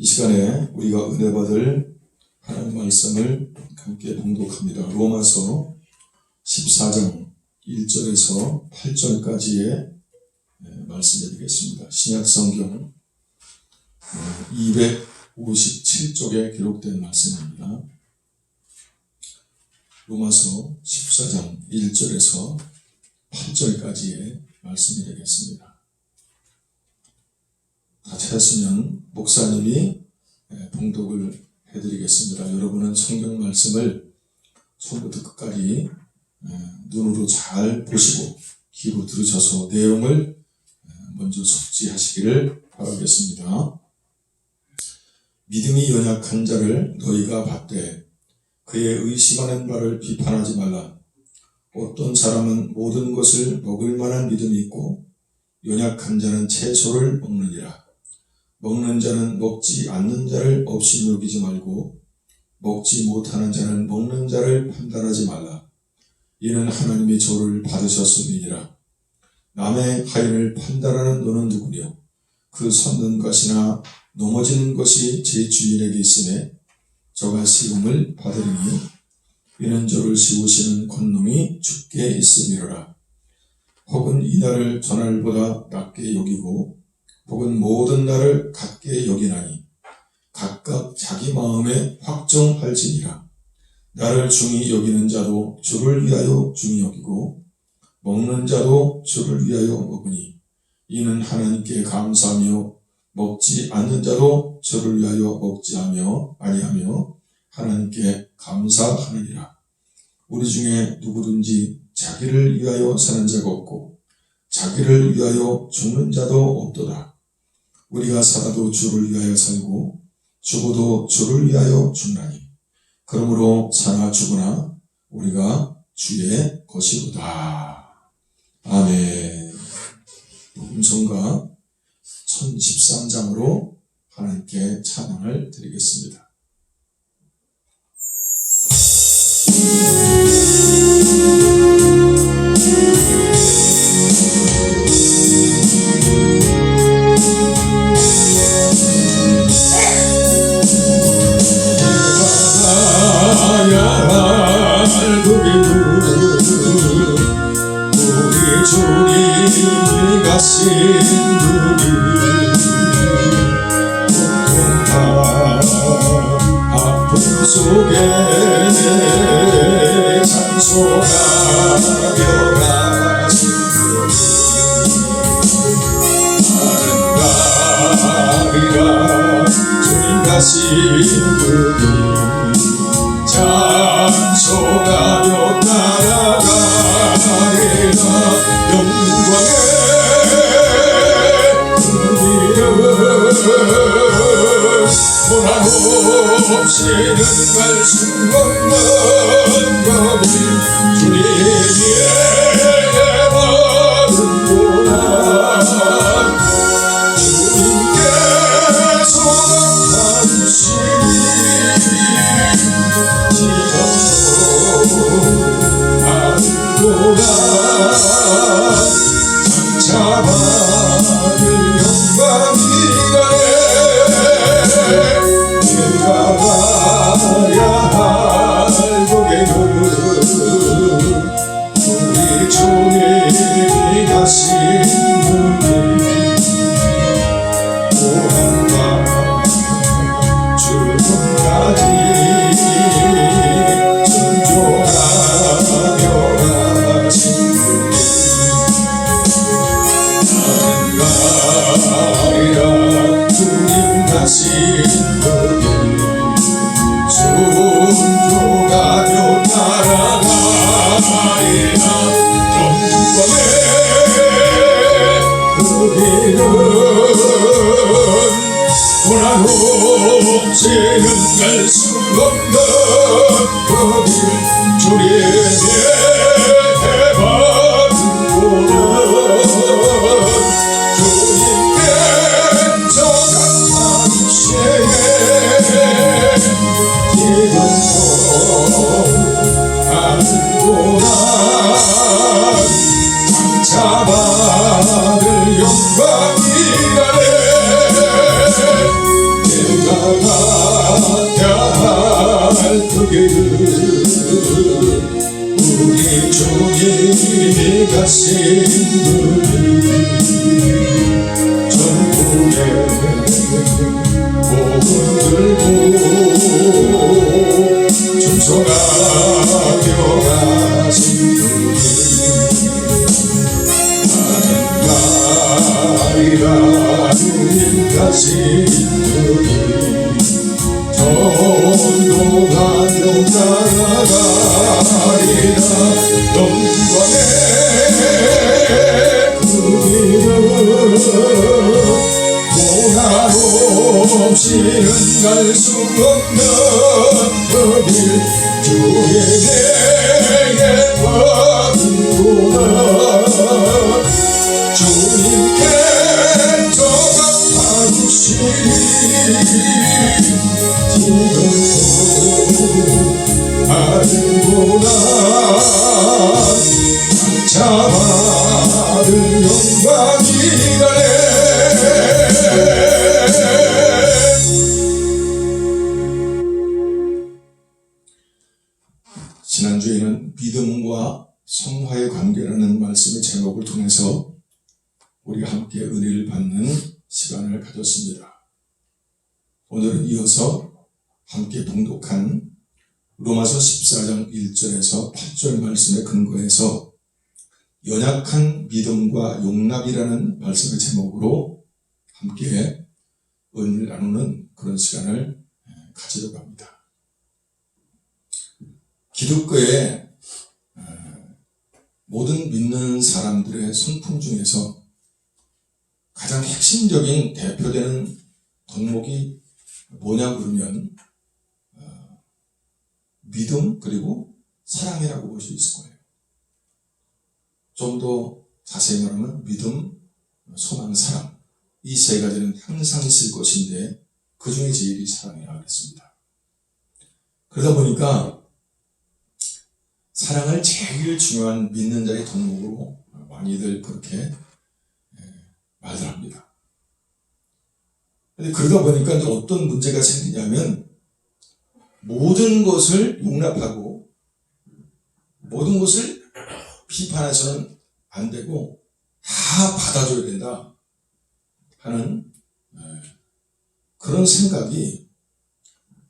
이 시간에 우리가 은혜 받을 하나님 말씀을 함께 봉독합니다. 로마서 14장 1절에서 8절까지의 말씀이 되겠습니다. 신약성경 257쪽에 기록된 말씀입니다. 로마서 14장 1절에서 8절까지의 말씀이 되겠습니다. 다 찾았으면 목사님이 봉독을 해드리겠습니다. 여러분은 성경 말씀을 처음부터 끝까지 눈으로 잘 보시고 귀로 들으셔서 내용을 먼저 숙지하시기를 바라겠습니다. 믿음이 연약한 자를 너희가 받되 그의 의심하는 바를 비판하지 말라. 어떤 사람은 모든 것을 먹을 만한 믿음이 있고 연약한 자는 채소를 먹느니라. 먹는 자는 먹지 않는 자를 없이 여기지 말고 먹지 못하는 자는 먹는 자를 판단하지 말라. 이는 하나님이 저를 받으셨음이니라. 남의 하인을 판단하는 너는 누구뇨? 그 섰는 것이나 넘어지는 것이 제 주인에게 있음에 저가 시험을 받으리니 이는 저를 시우시는 권능이 주께 있음이로라. 혹은 이날을 전날보다 낮게 여기고 혹은 모든 날을 같게 여기나니 각각 자기 마음에 확정할지니라. 나를 중히 여기는 자도 주를 위하여 중히 여기고 먹는 자도 주를 위하여 먹으니 이는 하나님께 감사하며 먹지 않는 자도 주를 위하여 먹지 아니하며 하나님께 감사하느니라. 우리 중에 누구든지 자기를 위하여 사는 자가 없고 자기를 위하여 죽는 자도 없도다. 우리가 살아도 주를 위하여 살고 죽어도 주를 위하여 죽나니 그러므로 사나 죽으나 우리가 주의 것이로다. 아멘. 복음성가 1013장으로 하나님께 찬양을 드리겠습니다. 우리 주님 가신 분이 보통 다 아픔 속에 찬송하며 가신 분이 아름다리라. 주님 가신 분이 찬송하며 따라가리라. 영광의 보람없이는 갈 수 없는 법이 주님의 받은구나. 주님께서 나타주시니 아는구나. 장차받을 영광이가네. 내가 가야 할 고개는 우리 주님이 가신 분이 고난과 죽음까지 순종하며 가신 분이 나리라. 주님 가신 분이 순종하며 따라가리라. 영광의 그 길은 보람없이는 갈 수 없는 그 길. 주님의 받은 구원 주님께서 강만시에 기도로 하는구나. 장차받을 영광이라네. 내가 자신들이 전국에 복음 들고 충성하며 가신 분들 나는 가리라 주님 가신 분이 전도하며 나아가리라 영광의 그 길은 고난 없이는 갈 수 없는 그 길 주에게 받는구나 주님께서 갚아주시니 지금도 알구나 감사받을 영광이라네. 지난주에는 믿음과 성화의 관계라는 말씀의 제목을 통해서 우리가 함께 은혜를 받는 시간을 가졌습니다. 오늘은 이어서 함께 봉독한 로마서 14장 1절에서 8절 말씀에 근거해서 연약한 믿음과 용납이라는 말씀의 제목으로 함께 은혜를 나누는 그런 시간을 가지려고 합니다. 기독교의 모든 믿는 사람들의 성품 중에서 가장 핵심적인 대표되는 덕목이 뭐냐고 그러면 믿음 그리고 사랑이라고 볼 수 있을 거예요. 좀 더 자세히 말하면 믿음, 소망, 사랑 이 세 가지는 항상 있을 것인데 그 중에 제일이 사랑이라고 했습니다. 그러다 보니까 사랑을 제일 중요한 믿는 자의 덕목으로 많이들 그렇게 말들 합니다. 그러다 보니까 이제 어떤 문제가 생기냐면 모든 것을 용납하고 모든 것을 비판해서는 안 되고 다 받아줘야 된다 하는 그런 생각이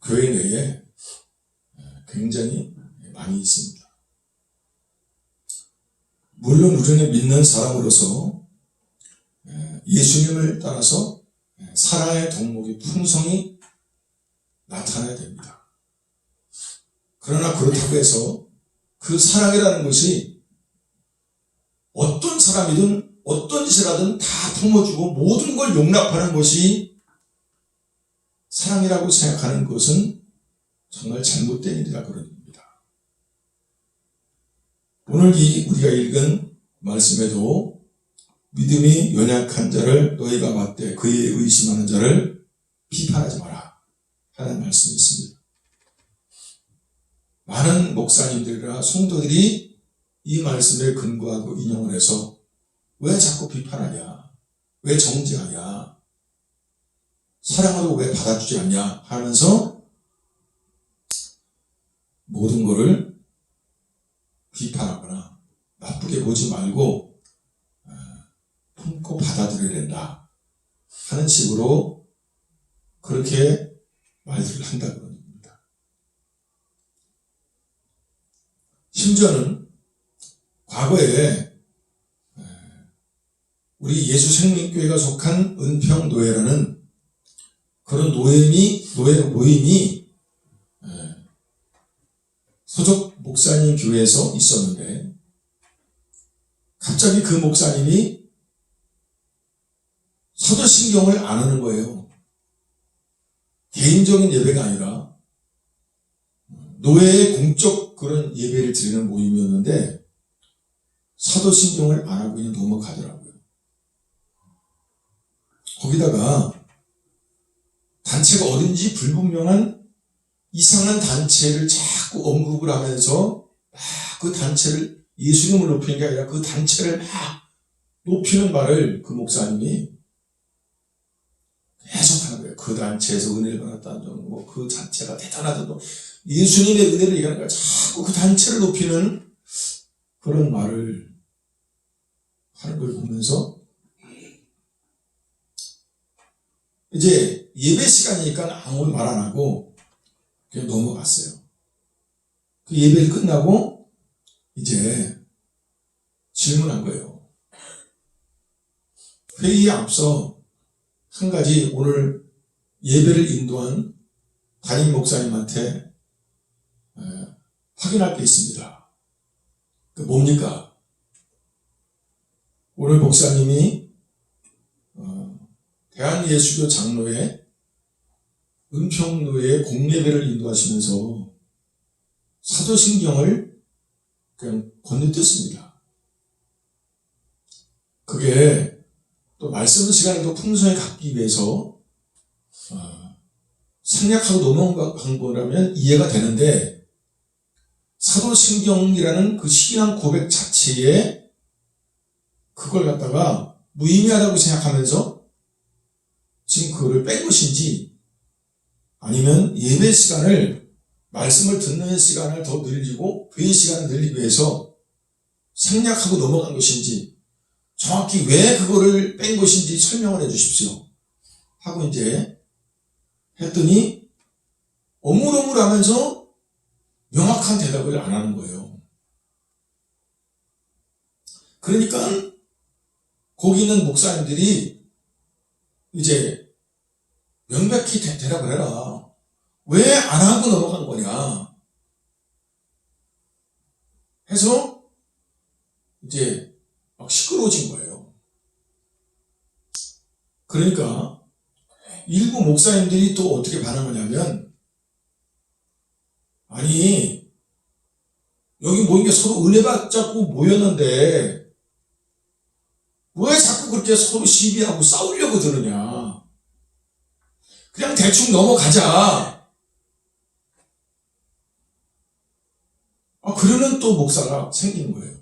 교회 내에 굉장히 많이 있습니다. 물론 우리는 믿는 사람으로서 예수님을 따라서 사랑의 덕목이 풍성히 나타나야 됩니다. 그러나 그렇다고 해서 그 사랑이라는 것이 어떤 사람이든 어떤 짓이라든 다 품어주고 모든 걸 용납하는 것이 사랑이라고 생각하는 것은 정말 잘못된 일이라 그런 겁니다. 오늘 우리가 읽은 말씀에도 믿음이 연약한 자를 너희가 맞되 그에 의심하는 자를 비판하지 마라 하는 말씀이 있습니다. 많은 목사님들이나 성도들이 이 말씀에 근거하고 인용을 해서 왜 자꾸 비판하냐, 왜 정죄하냐, 사랑으로 왜 받아주지 않냐 하면서 모든 것을 비판하거나 나쁘게 보지 말고 품고 받아들여야 된다 하는 식으로 그렇게 말들을 한다고 합니다. 심지어는 과거에 우리 예수생명교회가 속한 은평노예라는 그런 모임이 소속 목사님 교회에서 있었는데 갑자기 그 목사님이 사도신경을 안 하는 거예요. 개인적인 예배가 아니라 노예의 공적 그런 예배를 드리는 모임이었는데 사도신경을 안 하고 그냥 넘어가더라고요. 거기다가 단체가 어딘지 불분명한 이상한 단체를 자꾸 언급을 하면서 그 단체를 예수님을 높이는 게 아니라 그 단체를 막 높이는 말을 그 목사님이 계속 하는 거예요. 그 단체에서 은혜를 받았다는 점, 그 단체가 대단하다도 예수님의 은혜를 얘기하는 거야. 자꾸 그 단체를 높이는 그런 말을 하는 걸 보면서 이제 예배 시간이니까 아무 말 안 하고 그냥 넘어갔어요. 그 예배를 끝나고 이제 질문한 거예요. 회의에 앞서 한 가지 오늘 예배를 인도한 담임 목사님한테 확인할 게 있습니다. 그 뭡니까? 오늘 목사님이 대한예수교 장로회 은평로에 공예배를 인도하시면서 사도신경을 그냥 건네뛰었습니다. 그게 또 말씀 시간을 더 풍성히 갖기 위해서 생략하고 넘어간 거라면 이해가 되는데, 사도신경이라는 그 신앙 고백 자체에 그걸 갖다가 무의미하다고 생각하면서 지금 그거를 뺀 것인지, 아니면 예배 시간을, 말씀을 듣는 시간을 더 늘리고 회의 시간을 늘리기 위해서 생략하고 넘어간 것인지, 정확히 왜 그거를 뺀 것인지 설명을 해 주십시오 하고 이제 했더니 어물어물하면서 명확한 대답을 안 하는 거예요. 그러니까 거기 있는 목사님들이 이제 명백히 대답을 해라. 왜 안 하고 넘어간 거냐 해서 이제 막 시끄러워진 거예요. 그러니까 일부 목사님들이 또 어떻게 반응하냐면, 아니 여기 모인 게 서로 은혜 받자고 모였는데 왜 자꾸 그렇게 서로 시비하고 싸우려고 드느냐, 그냥 대충 넘어가자. 그러는 또 목사가 생긴 거예요.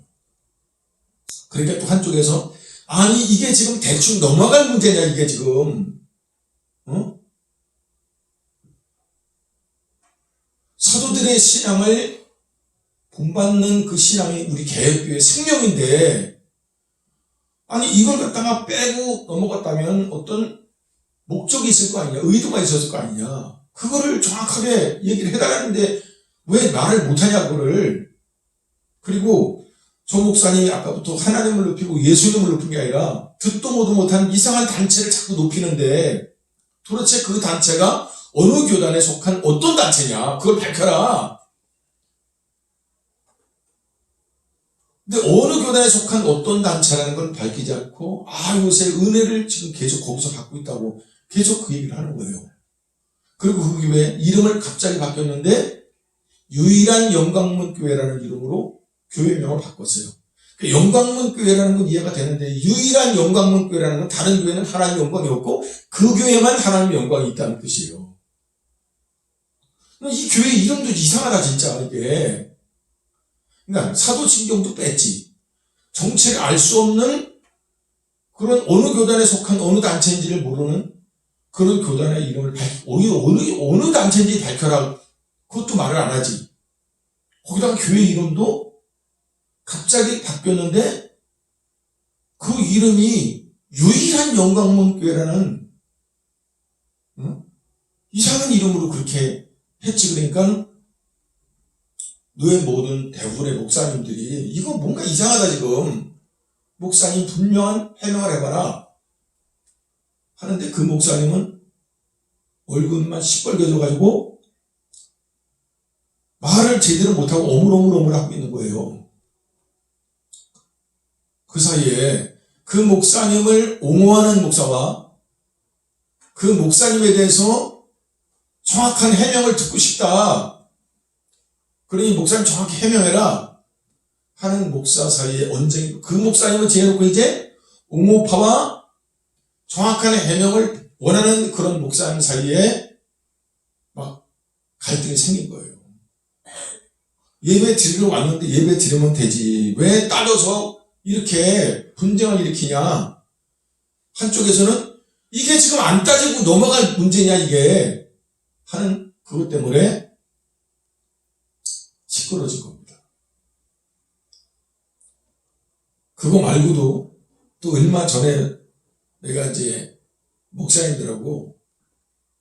그러니까 또 한쪽에서 아니 이게 지금 대충 넘어갈 문제냐, 이게 지금 사도들의 신앙을 본받는 그 신앙이 우리 개혁교회의 생명인데, 아니 이걸 갖다가 빼고 넘어갔다면 어떤 목적이 있을 거 아니냐, 의도가 있었을 거 아니냐, 그거를 정확하게 얘기를 해달라는데 왜 말을 못하냐 그거를. 그리고 조 목사님이 아까부터 하나님을 높이고 예수님을 높인 게 아니라 듣도 보도 못한 이상한 단체를 자꾸 높이는데, 도대체 그 단체가 어느 교단에 속한 어떤 단체냐, 그걸 밝혀라. 근데 어느 교단에 속한 어떤 단체라는 걸 밝히지 않고 요새 은혜를 지금 계속 거기서 받고 있다고 계속 그 얘기를 하는 거예요. 그리고 그 교회 이름을 갑자기 바뀌었는데 유일한 영광문 교회라는 이름으로 교회명을 바꿨어요. 영광문 교회라는 건 이해가 되는데, 유일한 영광문 교회라는 건 다른 교회는 하나님의 영광이 없고 그 교회만 하나님의 영광이 있다는 뜻이에요. 이 교회 이름도 이상하다 진짜 이게. 그러니까 사도신경도 뺐지, 정체를 알 수 없는 그런 어느 교단에 속한 어느 단체인지를 모르는 그런 교단의 이름을 어느 단체인지 밝혀라, 그것도 말을 안 하지. 거기다가 교회 이름도 갑자기 바뀌었는데 그 이름이 유일한 영광문 교회라는 이상한 이름으로 그렇게 했지. 그러니까 너의 모든 대부분의 목사님들이 이거 뭔가 이상하다 지금, 목사님 분명한 해명을 해봐라 하는데 그 목사님은 얼굴만 시뻘개져가지고 말을 제대로 못하고 어물어물 하고 있는 거예요. 그 사이에 그 목사님을 옹호하는 목사와 그 목사님에 대해서 정확한 해명을 듣고 싶다, 그러니 목사님 정확히 해명해라 하는 목사 사이에 언쟁이, 그 목사님을 제해놓고 이제 옹호파와 정확한 해명을 원하는 그런 목사님 사이에 막 갈등이 생긴 거예요. 예배 드리러 왔는데 예배 드리면 되지, 왜 따져서 이렇게 분쟁을 일으키냐. 한쪽에서는 이게 지금 안 따지고 넘어갈 문제냐 이게 하는 그것 때문에 시끄러진 겁니다. 그거 말고도 또 얼마 전에 내가 이제 목사님들하고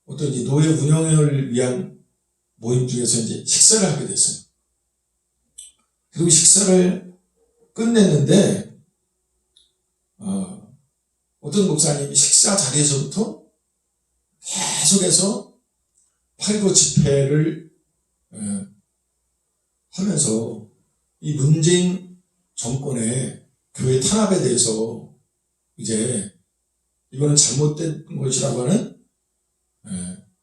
어떤 이제 노예 운영을 위한 모임 중에서 이제 식사를 하게 됐어요. 그리고 식사를 끝냈는데 어떤 목사님이 식사 자리에서부터 계속해서 8.15 집회를 하면서 이 문재인 정권의 교회 탄압에 대해서 이제 이거는 잘못된 것이라고 하는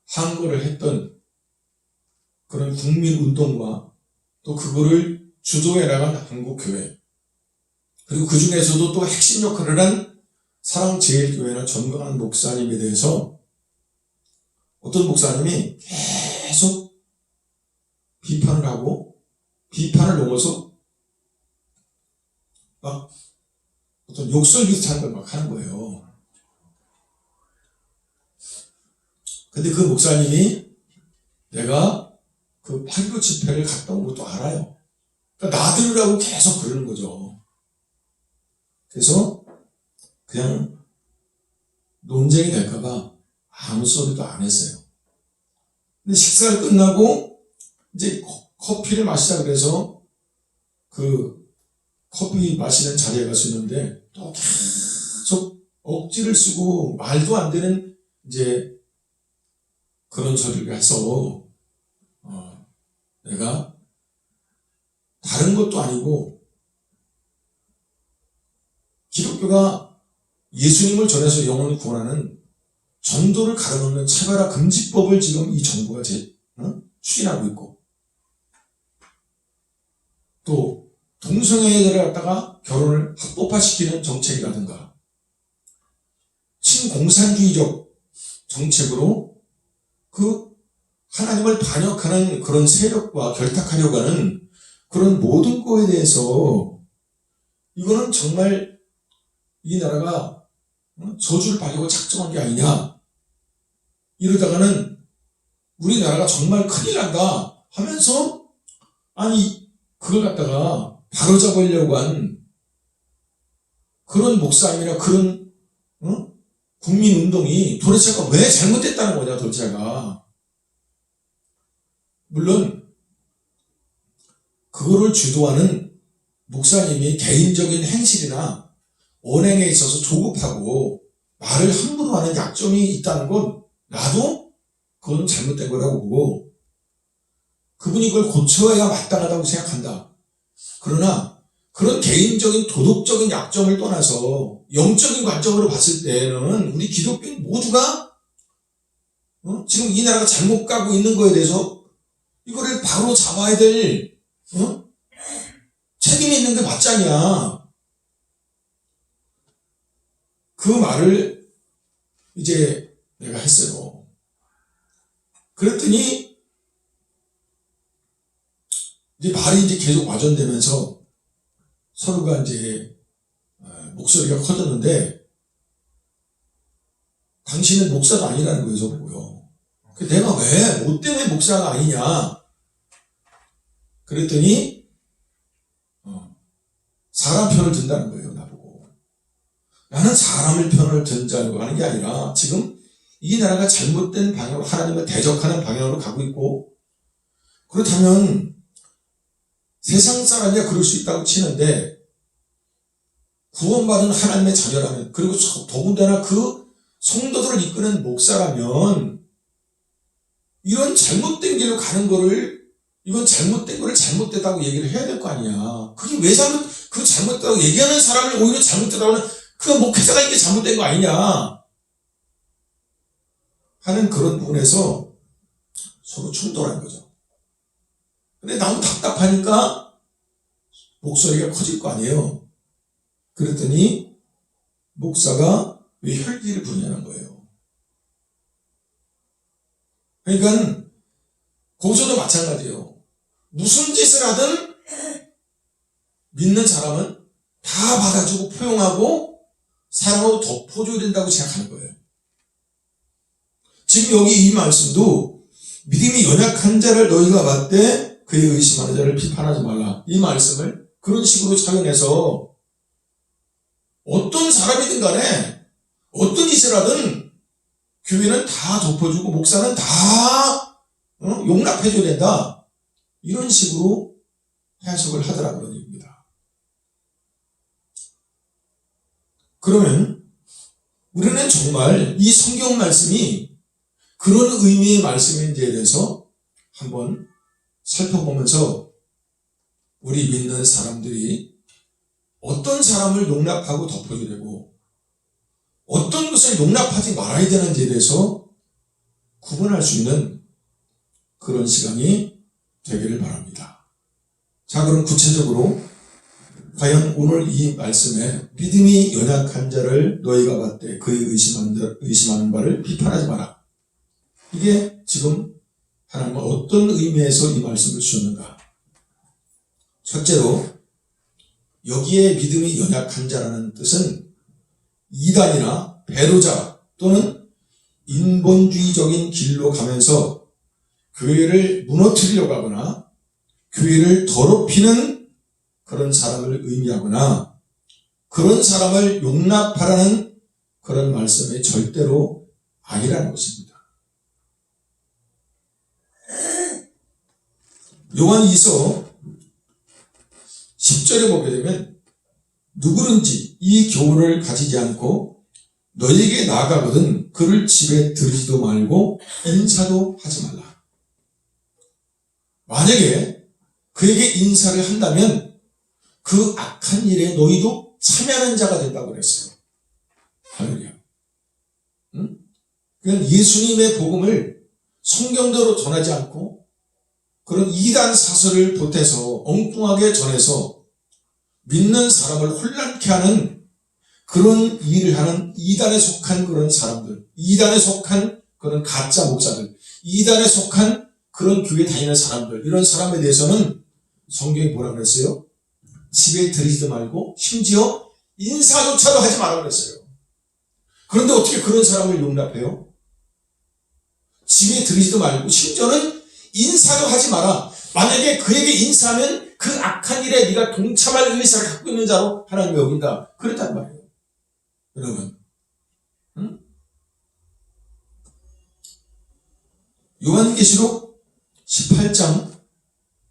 항거를 했던 그런 국민운동과 또 그거를 주도해 나간 한국교회, 그리고 그 중에서도 또 핵심 역할을 한 사랑제일교회나 전광한 목사님에 대해서 어떤 목사님이 계속 비판을 하고 비판을 넘어서 막 어떤 욕설 비슷한 걸 막 하는 거예요. 근데 그 목사님이 내가 그 8.15 집회를 갔다 온 것도 알아요. 그러니까 나들으라고 계속 그러는 거죠. 그래서 그냥 논쟁이 될까봐 아무 소리도 안 했어요. 근데 식사를 끝나고 이제 커피를 마시자 그래서 그 커피 마시는 자리에 가서 있는데 또 계속 억지를 쓰고 말도 안 되는 이제 그런 소리를 해서 내가 다른 것도 아니고 기독교가 예수님을 전해서 영혼을 구원하는 전도를 가로막는 차별화 금지법을 지금 이 정부가 추진하고 있고, 또 동성애자를 갖다가 결혼을 합법화시키는 정책이라든가 친공산주의적 정책으로 그 하나님을 반역하는 그런 세력과 결탁하려고 하는 그런 모든 거에 대해서 이거는 정말 이 나라가 저주를 받으려고 작정한 게 아니냐, 이러다가는 우리나라가 정말 큰일 난다 하면서 아니 그걸 갖다가 바로잡으려고 한 그런 목사님이나 그런 국민운동이 도대체가 왜 잘못됐다는 거냐 도대체가. 물론 그거를 주도하는 목사님이 개인적인 행실이나 언행에 있어서 조급하고 말을 함부로 하는 약점이 있다는 건 나도 그건 잘못된 거라고 보고 그분이 그걸 고쳐야 마땅하다고 생각한다. 그러나 그런 개인적인 도덕적인 약점을 떠나서 영적인 관점으로 봤을 때는 우리 기독교인 모두가 지금 이 나라가 잘못 가고 있는 거에 대해서 이거를 바로 잡아야 될 책임이 있는 게 맞잖냐. 그 말을 이제 내가 했어요. 그랬더니 이제 말이 이제 계속 와전되면서 서로가 이제 목소리가 커졌는데 당신은 목사가 아니라는 거예요, 저보고요. 내가 왜, 뭐 때문에 목사가 아니냐 그랬더니 사람 편을 든다는 거예요, 나보고. 나는 사람을 편을 든자고 하는 게 아니라 지금 이 나라가 잘못된 방향으로 하나님을 대적하는 방향으로 가고 있고, 그렇다면 세상 사람이야 그럴 수 있다고 치는데 구원받은 하나님의 자녀라면, 그리고 더군다나 그 성도들을 이끄는 목사라면 이런 잘못된 길로 가는 거를, 이건 잘못된 거를 잘못됐다고 얘기를 해야 될 거 아니야. 그게 왜 그 잘못됐다고 얘기하는 사람을 오히려 잘못됐다고 하는 그 목회자가 이게 잘못된 거 아니냐 하는 그런 부분에서 서로 충돌한 거죠. 근데 너무 답답하니까 목소리가 커질 거 아니에요. 그랬더니 목사가 왜 혈기를 부리냐는 거예요. 그러니까 거기서도 마찬가지예요. 무슨 짓을 하든 믿는 사람은 다 받아주고 포용하고 사랑하고 덮어줘야 된다고 생각하는 거예요. 지금 여기 이 말씀도 믿음이 연약한 자를 너희가 맞되 그의 의심하는 자를 비판하지 말라, 이 말씀을 그런 식으로 착용해서 어떤 사람이든 간에 어떤 짓을 하든 교회는 다 덮어주고 목사는 다 용납해줘야 된다. 이런 식으로 해석을 하더라 그런 얘기입니다. 그러면 우리는 정말 이 성경 말씀이 그런 의미의 말씀인지에 대해서 한번 살펴보면서 우리 믿는 사람들이 어떤 사람을 용납하고 덮어주려고 어떤 것을 용납하지 말아야 되는지에 대해서 구분할 수 있는 그런 시간이 되기를 바랍니다. 자, 그럼 구체적으로 과연 오늘 이 말씀에 믿음이 연약한 자를 너희가 받되 그의 의심하는 바를 비판하지 마라. 이게 지금 하나님은 어떤 의미에서 이 말씀을 주셨는가? 첫째로 여기에 믿음이 연약한 자라는 뜻은 이단이나 배도자 또는 인본주의적인 길로 가면서 교회를 무너뜨리려고 하거나 교회를 더럽히는 그런 사람을 의미하거나 그런 사람을 용납하라는 그런 말씀이 절대로 아니라는 것입니다. 요한 2서 10절에 보게 되면 누구든지 이 교훈을 가지지 않고 너에게 나아가거든 그를 집에 들이지도 말고 인사도 하지 말라. 만약에 그에게 인사를 한다면 그 악한 일에 너희도 참여하는 자가 된다고 그랬어요. 할렐루야. 응? 그냥 예수님의 복음을 성경대로 전하지 않고 그런 이단 사설을 보태서 엉뚱하게 전해서 믿는 사람을 혼란케 하는 그런 일을 하는 이단에 속한 그런 사람들, 이단에 속한 그런 가짜 목사들, 이단에 속한 그런 교회 다니는 사람들, 이런 사람에 대해서는 성경이 뭐라 그랬어요? 집에 들이지도 말고 심지어 인사조차도 하지 말라고 그랬어요. 그런데 어떻게 그런 사람을 용납해요? 집에 들이지도 말고 심지어는 인사도 하지 마라. 만약에 그에게 인사하면 그 악한 일에 네가 동참할 의사를 갖고 있는 자로 하나님이 여긴다. 그랬단 말이에요. 여러분, 응? 요한계시록 18장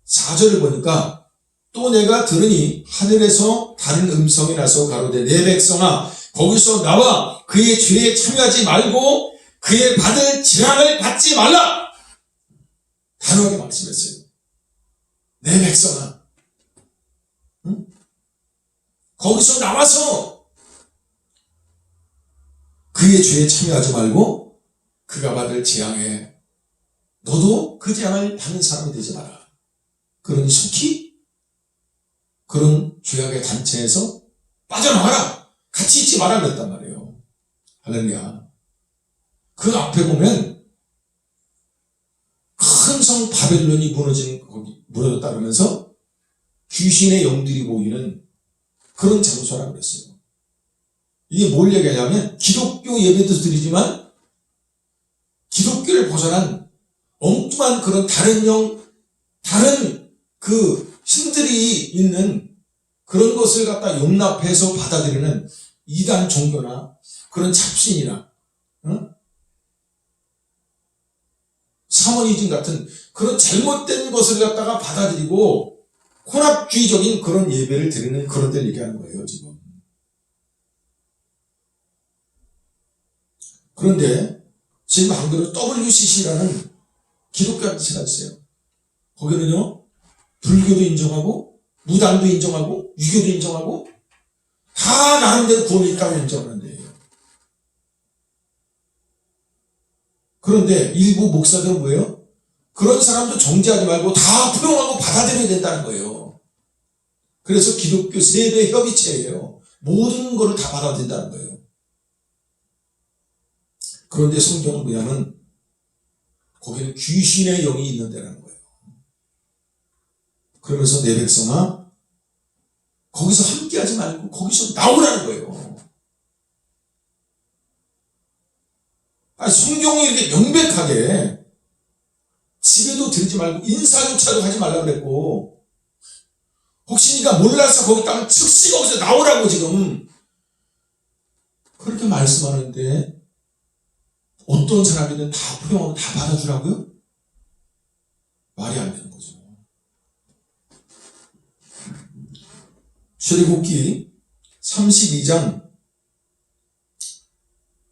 4절을 보니까 또 내가 들으니 하늘에서 다른 음성이 나서 가로되 내 백성아 거기서 나와 그의 죄에 참여하지 말고 그의 받을 재앙을 받지 말라. 단호하게 말씀했어요. 내 백성아, 응? 거기서 나와서 그의 죄에 참여하지 말고 그가 받을 재앙에 너도 그 재앙을 받는 사람이 되지 마라. 그러니 속히 그런 죄악의 단체에서 빠져나와라. 같이 있지 마라 그랬단 말이에요. 할렐루야. 그 앞에 보면 큰 성 바벨론이 무너졌다 그러면서 귀신의 영들이 보이는 그런 장소라고 그랬어요. 이게 뭘 얘기하냐면 기독교 예배도 드리지만 기독교를 벗어난 엉뚱한 그런 다른 그 신들이 있는 그런 것을 갖다 용납해서 받아들이는 이단 종교나 그런 잡신이나 사모니즘 같은 그런 잘못된 것을 갖다가 받아들이고 혼합주의적인 그런 예배를 드리는 그런 데를 얘기하는 거예요, 지금. 그런데 지금 안 그래도 WCC라는 기독교 단체가 있어요. 거기는요, 불교도 인정하고 무당도 인정하고 유교도 인정하고 다 나름대로 구원이 있다고 인정하는 데예요. 그런데 일부 목사들은 뭐예요? 그런 사람도 정죄하지 말고 다 포용하고 받아들여야 된다는 거예요. 그래서 기독교 세대 협의체예요. 모든 거를 다 받아들인다는 거예요. 그런데 성경은 뭐냐면 거기는 귀신의 영이 있는 데라는 거예요. 그러면서 내 백성아 거기서 함께하지 말고 거기서 나오라는 거예요. 아니, 성경이 이렇게 명백하게 집에도 들이지 말고 인사조차도 하지 말라고 그랬고 혹시 네가 몰라서 거기 있다면 즉시 거기서 나오라고 지금 그렇게 말씀하는데 어떤 사람이든 다 포용하고 다 받아주라고요? 말이 안 되는 거죠. 출애굽기 32장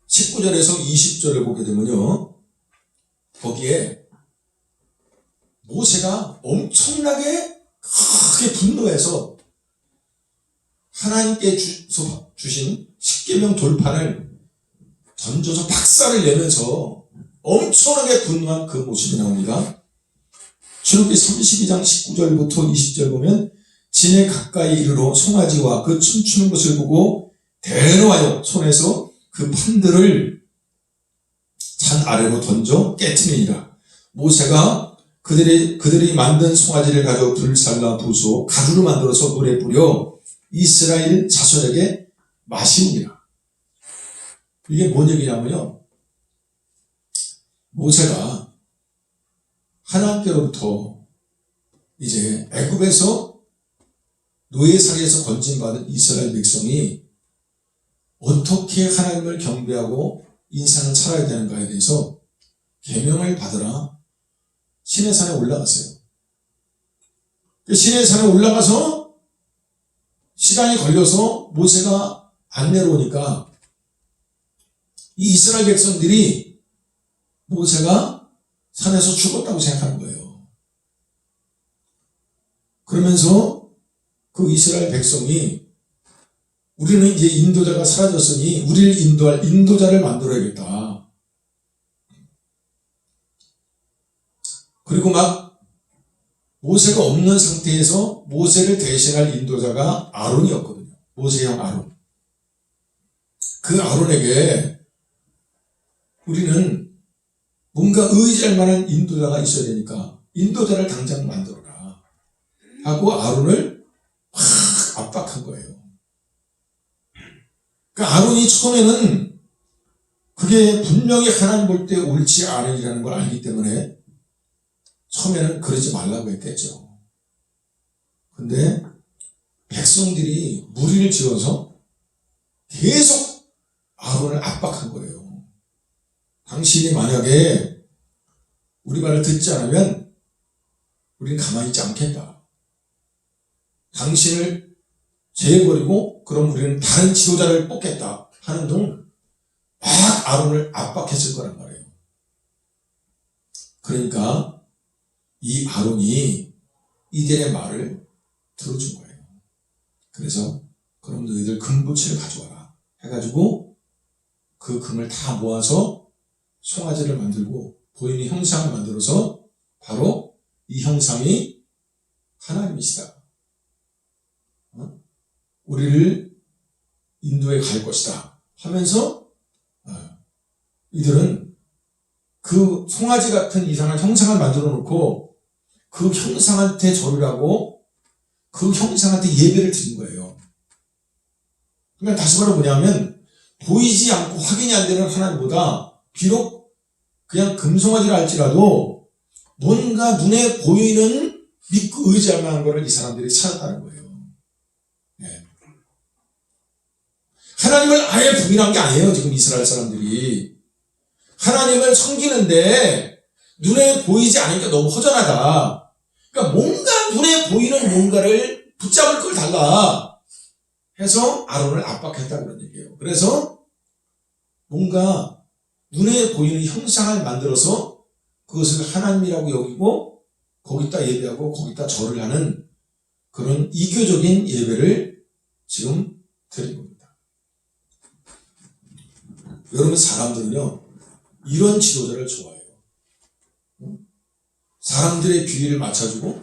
19절에서 20절을 보게 되면요, 거기에 모세가 엄청나게 크게 분노해서 하나님께 주신 십계명 돌판을 던져서 박살을 내면서 엄청나게 분노한 그 모습이 나옵니다. 출애굽기 32장 19절부터 20절 보면 진에 가까이 이르러 송아지와 그 춤추는 것을 보고 대노하여 손에서 그 판들을 산 아래로 던져 깨트리니라. 모세가 그들이 만든 송아지를 가져 불살라 부수어 가루로 만들어서 물에 뿌려 이스라엘 자손에게 마시니라. 이게 뭔 얘기냐면요, 모세가 하나님께로부터 이제 애굽에서 노예살이에서 건진받은 이스라엘 백성이 어떻게 하나님을 경배하고 인생을 살아야 되는가에 대해서 계명을 받으라 시내산에 올라갔어요. 시내산에 올라가서 시간이 걸려서 모세가 안 내려오니까 이 이스라엘 백성들이 모세가 산에서 죽었다고 생각하는 거예요. 그러면서 그 이스라엘 백성이 우리는 이제 인도자가 사라졌으니 우리를 인도할 인도자를 만들어야겠다. 그리고 막 모세가 없는 상태에서 모세를 대신할 인도자가 아론이었거든요. 모세의 형 아론. 그 아론에게 우리는 뭔가 의지할 만한 인도자가 있어야 되니까 인도자를 당장 만들어라 하고 아론을 확 압박한 거예요. 그러니까 아론이 처음에는 그게 분명히 하나님 볼 때 옳지 않은 일이라는 걸 알기 때문에 처음에는 그러지 말라고 했겠죠. 근데 백성들이 무리를 지어서 계속 아론을 압박한 거예요. 당신이 만약에 우리 말을 듣지 않으면 우리는 가만히 있지 않겠다. 당신을 제해버리고 그럼 우리는 다른 지도자를 뽑겠다 하는 등 막 아론을 압박했을 거란 말이에요. 그러니까 이 아론이 이들의 말을 들어준 거예요. 그래서 그럼 너희들 금붙이를 가져와라 해가지고 그 금을 다 모아서 송아지를 만들고 보이는 형상을 만들어서 바로 이 형상이 하나님이시다. 우리를 인도에 갈 것이다 하면서 이들은 그 송아지 같은 이상한 형상을 만들어 놓고 그 형상한테 절을 하고 그 형상한테 예배를 드린 거예요. 그러니까 다시 말해 뭐냐면 보이지 않고 확인이 안 되는 하나님보다 비록 그냥 금송아지라 할지라도 뭔가 눈에 보이는 믿고 의지할 만한 것을 이 사람들이 찾았다는 거예요. 네. 하나님을 아예 부인한 게 아니에요. 지금 이스라엘 사람들이 하나님을 섬기는데 눈에 보이지 않으니까 너무 허전하다. 그러니까 뭔가 눈에 보이는 뭔가를 붙잡을 걸 달라 해서 아론을 압박했다고 그런 얘기예요. 그래서 뭔가 눈에 보이는 형상을 만들어서 그것을 하나님이라고 여기고 거기다 예배하고 거기다 절을 하는 그런 이교적인 예배를 지금 드린 겁니다. 여러분, 사람들은요 이런 지도자를 좋아해요. 사람들의 비위를 맞춰주고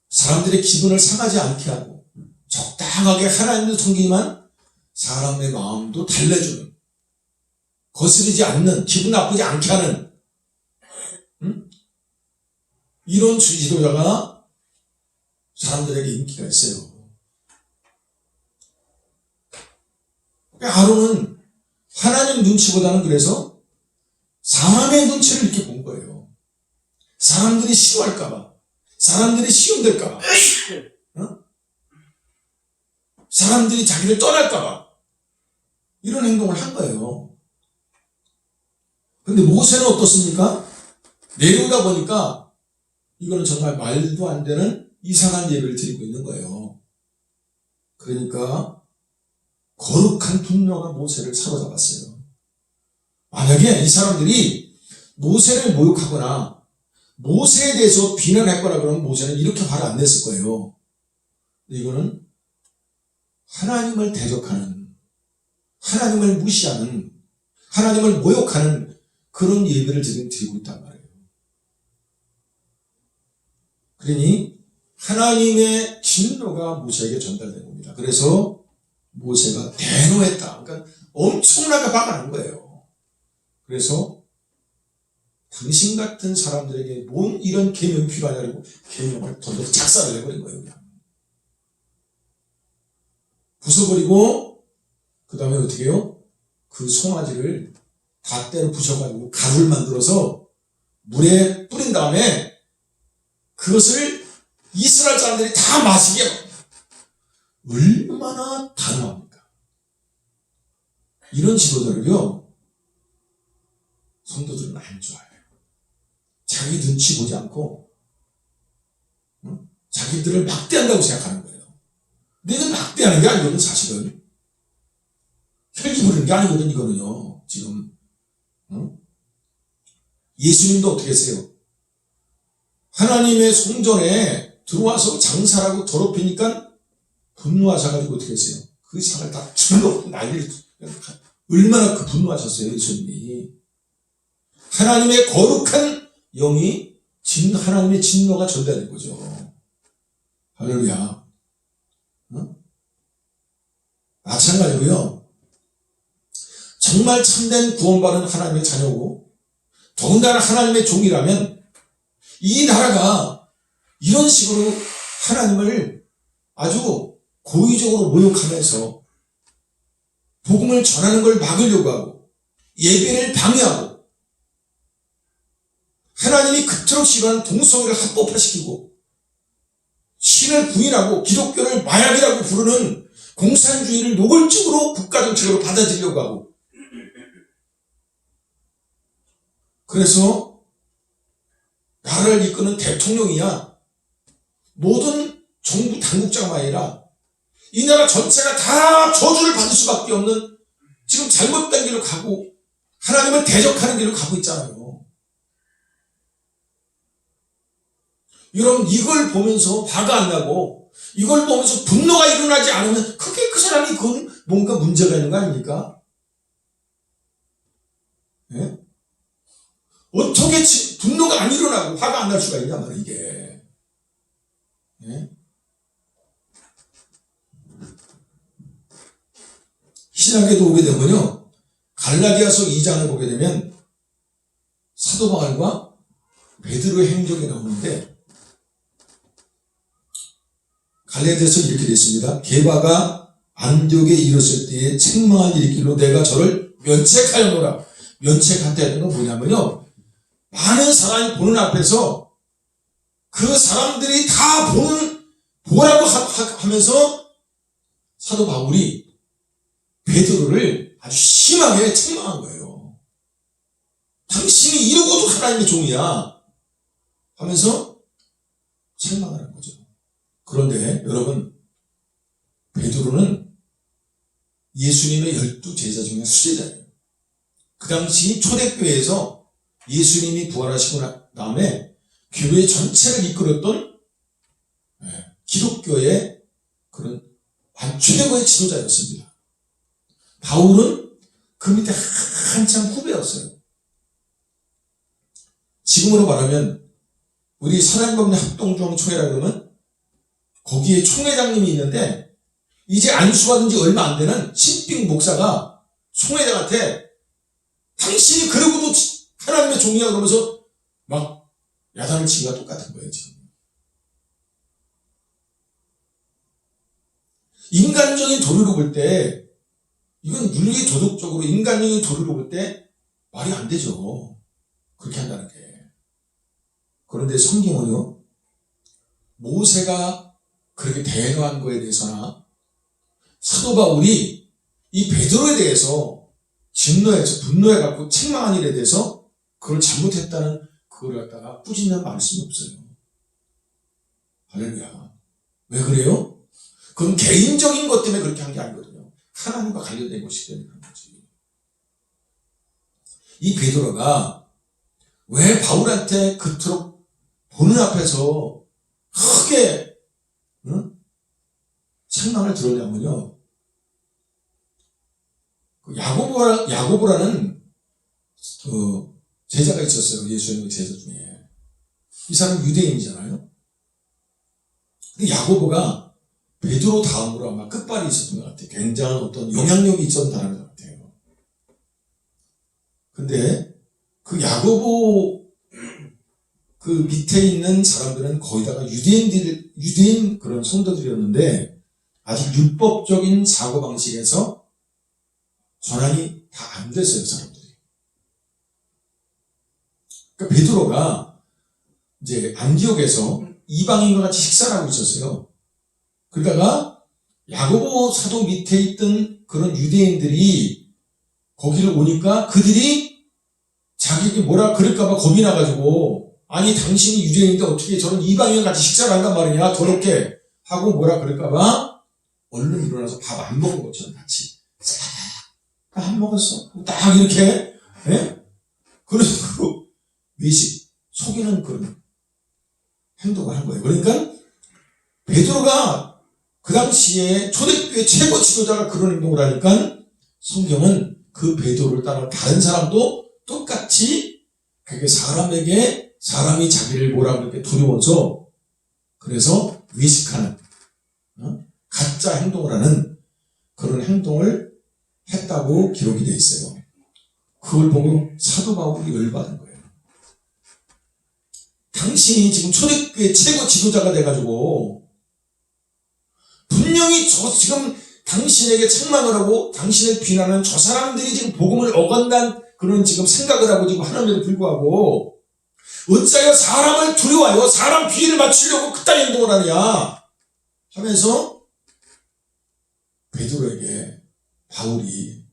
사람들의 기분을 상하지 않게 하고 적당하게 하나님도 섬기지만 사람의 마음도 달래주는, 거스르지 않는, 기분 나쁘지 않게 하는 이런 지도자가 사람들에게 인기가 있어요. 아론은 하나님 눈치보다는 그래서 사람의 눈치를 이렇게 본 거예요. 사람들이 싫어할까봐, 사람들이 시험될까봐, 사람들이 자기를 떠날까봐 이런 행동을 한 거예요. 근데 모세는 어떻습니까? 내려오다 보니까 이거는 정말 말도 안 되는 이상한 예배를 드리고 있는 거예요. 그러니까 거룩한 분노가 모세를 사로잡았어요. 만약에 이 사람들이 모세를 모욕하거나 모세에 대해서 비난했거나 그러면 모세는 이렇게 화를 안 냈을 거예요. 근데 이거는 하나님을 대적하는, 하나님을 무시하는, 하나님을 모욕하는 그런 예배를 지금 드리고 있단 말이에요. 그러니 하나님의 진노가 모세에게 전달된 겁니다. 그래서 모세가 대노했다. 그러니까 엄청나게 화가 난 거예요. 그래서 당신 같은 사람들에게 뭔 이런 계명이 필요하냐고 계명을 던져서 작사를 해버린 거예요. 그냥. 부숴버리고 그 다음에 어떻게 해요? 그 송아지를 닷대로 부셔가지고 가루를 만들어서 물에 뿌린 다음에 그것을 이스라엘 사람들이 다 마시게 합니다. 얼마나 단호합니까? 이런 지도자를요, 성도들은 안 좋아해요. 자기 눈치 보지 않고 자기들을 막대한다고 생각하는 거예요. 근데 막대하는 게 아니거든. 사실은 혈기 부리는 게 아니거든. 이거는요. 지금 예수님도 어떻게 했어요? 하나님의 성전에 들어와서 장사를 하고 더럽히니까 분노하셔가지고 어떻게 했어요? 그 상을 다 줄로 난리를, 얼마나 그 분노하셨어요, 예수님이. 하나님의 거룩한 영이 하나님의 진노가 전달된 거죠. 할렐루야. 마찬가지로요, 정말 참된 구원받은 하나님의 자녀고 더군다나 하나님의 종이라면 이 나라가 이런 식으로 하나님을 아주 고의적으로 모욕하면서 복음을 전하는 걸 막으려고 하고 예배를 방해하고 하나님이 그토록 싫어하는 동성애를 합법화시키고 신을 부인하고 기독교를 마약이라고 부르는 공산주의를 노골적으로 국가정책으로 받아들이려고 하고, 그래서 나라를 이끄는 대통령이야 모든 정부 당국자가 아니라 이 나라 전체가 다 저주를 받을 수밖에 없는 지금 잘못된 길로 가고 하나님을 대적하는 길로 가고 있잖아요. 여러분, 이걸 보면서 화가 안 나고 이걸 보면서 분노가 일어나지 않으면 그게 그 사람이 그건 뭔가 문제가 있는 거 아닙니까? 예? 어떻게 분노가 안 일어나고 화가 안 날 수가 있냐 말이야, 이게. 예? 신약에도 오게 되면요, 갈라디아서 2장을 보게 되면 사도 바울과 베드로의 행적이 나오는데, 갈라디아서 이렇게 되어 있습니다. 게바가 안디옥에 이르렀을 때에 책망을 일으키로 내가 저를 면책하였노라. 면책한다는 건 뭐냐면요, 많은 사람이 보는 앞에서 그 사람들이 다 보라고 하면서 사도 바울이 베드로를 아주 심하게 책망한 거예요. 당신이 이러고도 하나님의 종이야 하면서 책망하는 거죠. 그런데 여러분, 베드로는 예수님의 12 제자 중에 수제자예요. 그 당시 초대교회에서 예수님이 부활하시고 난 다음에 교회 전체를 이끌었던 기독교의 그런 최고의 지도자였습니다. 바울은 그 밑에 한참 후배였어요. 지금으로 말하면 우리 사랑법령 합동종총회라 그러면 거기에 총회장님이 있는데 이제 안수받은 지 얼마 안 되는 신빙 목사가 총회장한테 당신이 그러고도 하나님의 종이야 그러면서 막 야단을 치기가 똑같은 거예요, 지금. 인간적인 도리로 볼 때, 이건 윤리 도덕적으로 인간적인 도리로 볼 때 말이 안 되죠. 그렇게 한다는 게. 그런데 성경은요, 모세가 그렇게 대노한 거에 대해서나 사도 바울이 이 베드로에 대해서 진노해서 분노해갖고 책망한 일에 대해서 그걸 잘못했다는 그걸 갖다가 꾸짖는 말씀이 없어요. 할렐루야. 왜 그래요? 그건 개인적인 것 때문에 그렇게 한 게 아니거든요. 하나님과 관련된 것이기 때문에 그런 거지. 이 베드로가 왜 바울한테 그토록 보는 앞에서 크게 책망을 들었냐면요. 그 야고보라는 제자가 있었어요. 예수님의 제자 중에. 이 사람은 유대인이잖아요. 근데 야고보가 베드로 다음으로 아마 끝발이 있었던 것 같아요. 굉장한 어떤 영향력이 있었다는 것 같아요. 근데 그 야고보 그 밑에 있는 사람들은 거의 다가 유대인 그런 성도들이었는데 아직 율법적인 사고방식에서 전환이 다 안 됐어요, 사람들이. 그러니까 베드로가 이제 안디옥에서 이방인과 같이 식사를 하고 있었어요. 그러다가 야고보 사도 밑에 있던 그런 유대인들이 거기를 오니까 그들이 자기에게 뭐라 그럴까봐 겁이 나가지고 아니 당신이 유대인인데 어떻게 저런 이방인과 같이 식사를 한단 말이냐 더럽게 하고 뭐라 그럴까봐 얼른 일어나서 밥 안 먹은 것처럼 같이 안 먹었어 딱 이렇게 그런 식으로 외식 속이는 그런 행동을 한 거예요. 그러니까 베드로가 그 당시에 초대교회 최고 지도자가 그런 행동을 하니까 성경은 그 베드로를 따라 다른 사람도 똑같이 그게 사람에게 사람이 자기를 뭐라 그렇게 두려워서 그래서 외식하는 가짜 행동을 하는 그런 행동을 했다고 기록이 되어 있어요. 그걸 보고 사도 바울이 열받은 거예요. 당신이 지금 초대교회 최고 지도자가 돼가지고 분명히 저 지금 당신에게 책망을 하고 당신을 비난하는 저 사람들이 지금 복음을 어간다는 그런 지금 생각을 하고 지금 하는데도 불구하고 어찌하여 사람을 두려워하여 사람 비위를 맞추려고 그딴 행동을 하느냐 하면서 베드로에게 바울이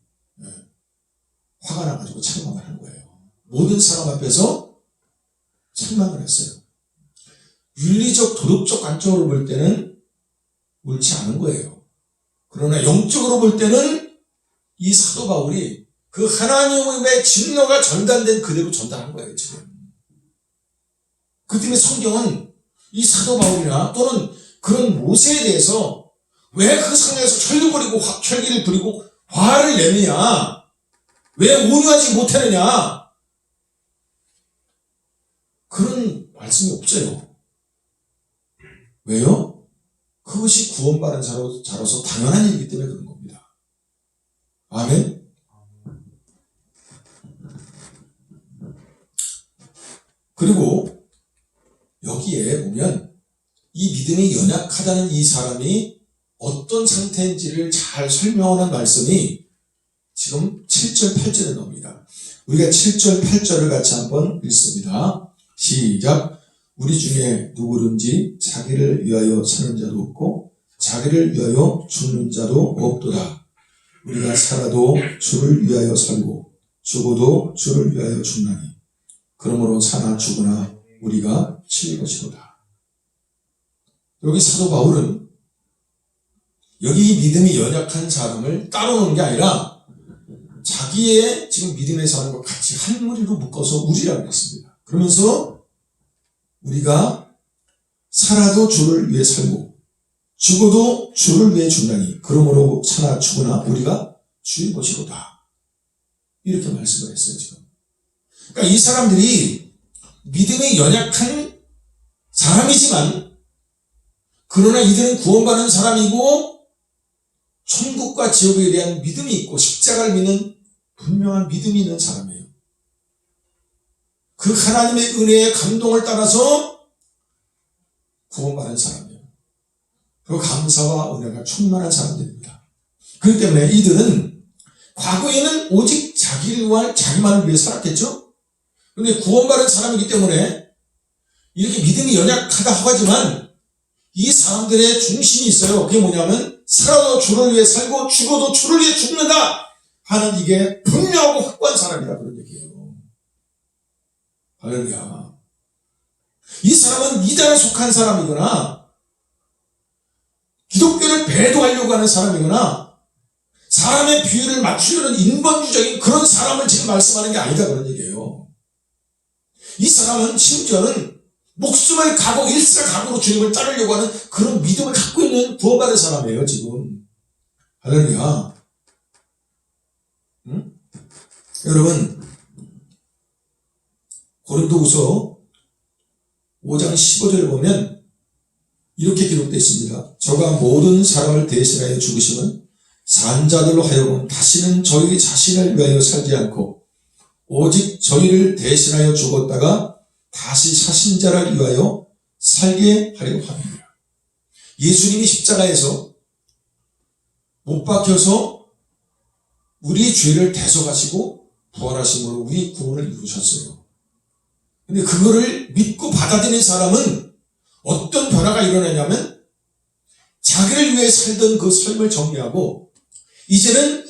화가 나가지고 책망을 한 거예요. 모든 사람 앞에서 책망을 했어요. 윤리적 도덕적 관점으로 볼 때는 옳지 않은 거예요. 그러나 영적으로 볼 때는 이 사도 바울이 그 하나님의 진노가 전달된 그대로 전달한 거예요, 지금. 그 때문에 성경은 이 사도 바울이나 또는 그런 모세에 대해서 왜 그 상황에서 혈기를 부리고 화를 내느냐, 왜 온유하지 못하느냐, 그런 말씀이 없어요. 왜요? 그것이 구원받은 자로서 당연한 일이기 때문에 그런 겁니다. 아멘? 그리고 여기에 보면 이 믿음이 연약하다는 이 사람이 어떤 상태인지를 잘 설명하는 말씀이 지금 7절, 8절에 나옵니다. 우리가 7절, 8절을 같이 한번 읽습니다. 시작. 우리 중에 누구든지 자기를 위하여 사는 자도 없고 자기를 위하여 죽는 자도 없도다. 우리가 살아도 주를 위하여 살고 죽어도 주를 위하여 죽나니 그러므로 사나 죽으나 우리가 치일 것이로다. 여기 사도 바울은 여기 믿음이 연약한 사람을 따로 놓는 게 아니라 자기의 지금 믿음의 사람과 같이 한 무리로 묶어서 우리라고 했습니다. 그러면서 우리가 살아도 주를 위해 살고 죽어도 주를 위해 죽나니 그러므로 사나 죽으나 우리가 주의 것이로다. 이렇게 말씀을 했어요, 지금. 그러니까 이 사람들이 믿음이 연약한 사람이지만 그러나 이들은 구원받은 사람이고 천국과 지옥에 대한 믿음이 있고 십자가를 믿는 분명한 믿음이 있는 사람이에요. 그 하나님의 은혜의 감동을 따라서 구원받은 사람이에요. 그 감사와 은혜가 충만한 사람들입니다. 그렇기 때문에 이들은 과거에는 오직 자기만을 위해 살았겠죠? 그런데 구원받은 사람이기 때문에 이렇게 믿음이 연약하다 하지만 이 사람들의 중심이 있어요. 그게 뭐냐면 살아도 주를 위해 살고 죽어도 주를 위해 죽는다 하는 이게 분명하고 확고한 사람이다 그런 얘기예요. 할렐루야. 이 사람은 이단에 속한 사람이거나 기독교를 배도하려고 하는 사람이거나 사람의 비율을 맞추려는 인본주의적인 그런 사람을 지금 말씀하는 게 아니다 그런 얘기예요. 이 사람은 심지어는 목숨을 가고 일사각오로 주님을 따르려고 하는 그런 믿음을 갖고 있는 구원받은 사람이에요 지금. 할렐루야. 응? 여러분 고린도후서 5장 15절을 보면 이렇게 기록되어 있습니다. 저가 모든 사람을 대신하여 죽으심은 산자들로 하여금 다시는 저희 자신을 위하여 살지 않고 오직 저희를 대신하여 죽었다가 다시 사신 자를 위하여 살게 하려고 합니다. 예수님이 십자가에서 못 박혀서 우리 죄를 대속하시고 부활하심으로 우리 구원을 이루셨어요. 근데 그거를 믿고 받아들인 사람은 어떤 변화가 일어나냐면 자기를 위해 살던 그 삶을 정리하고 이제는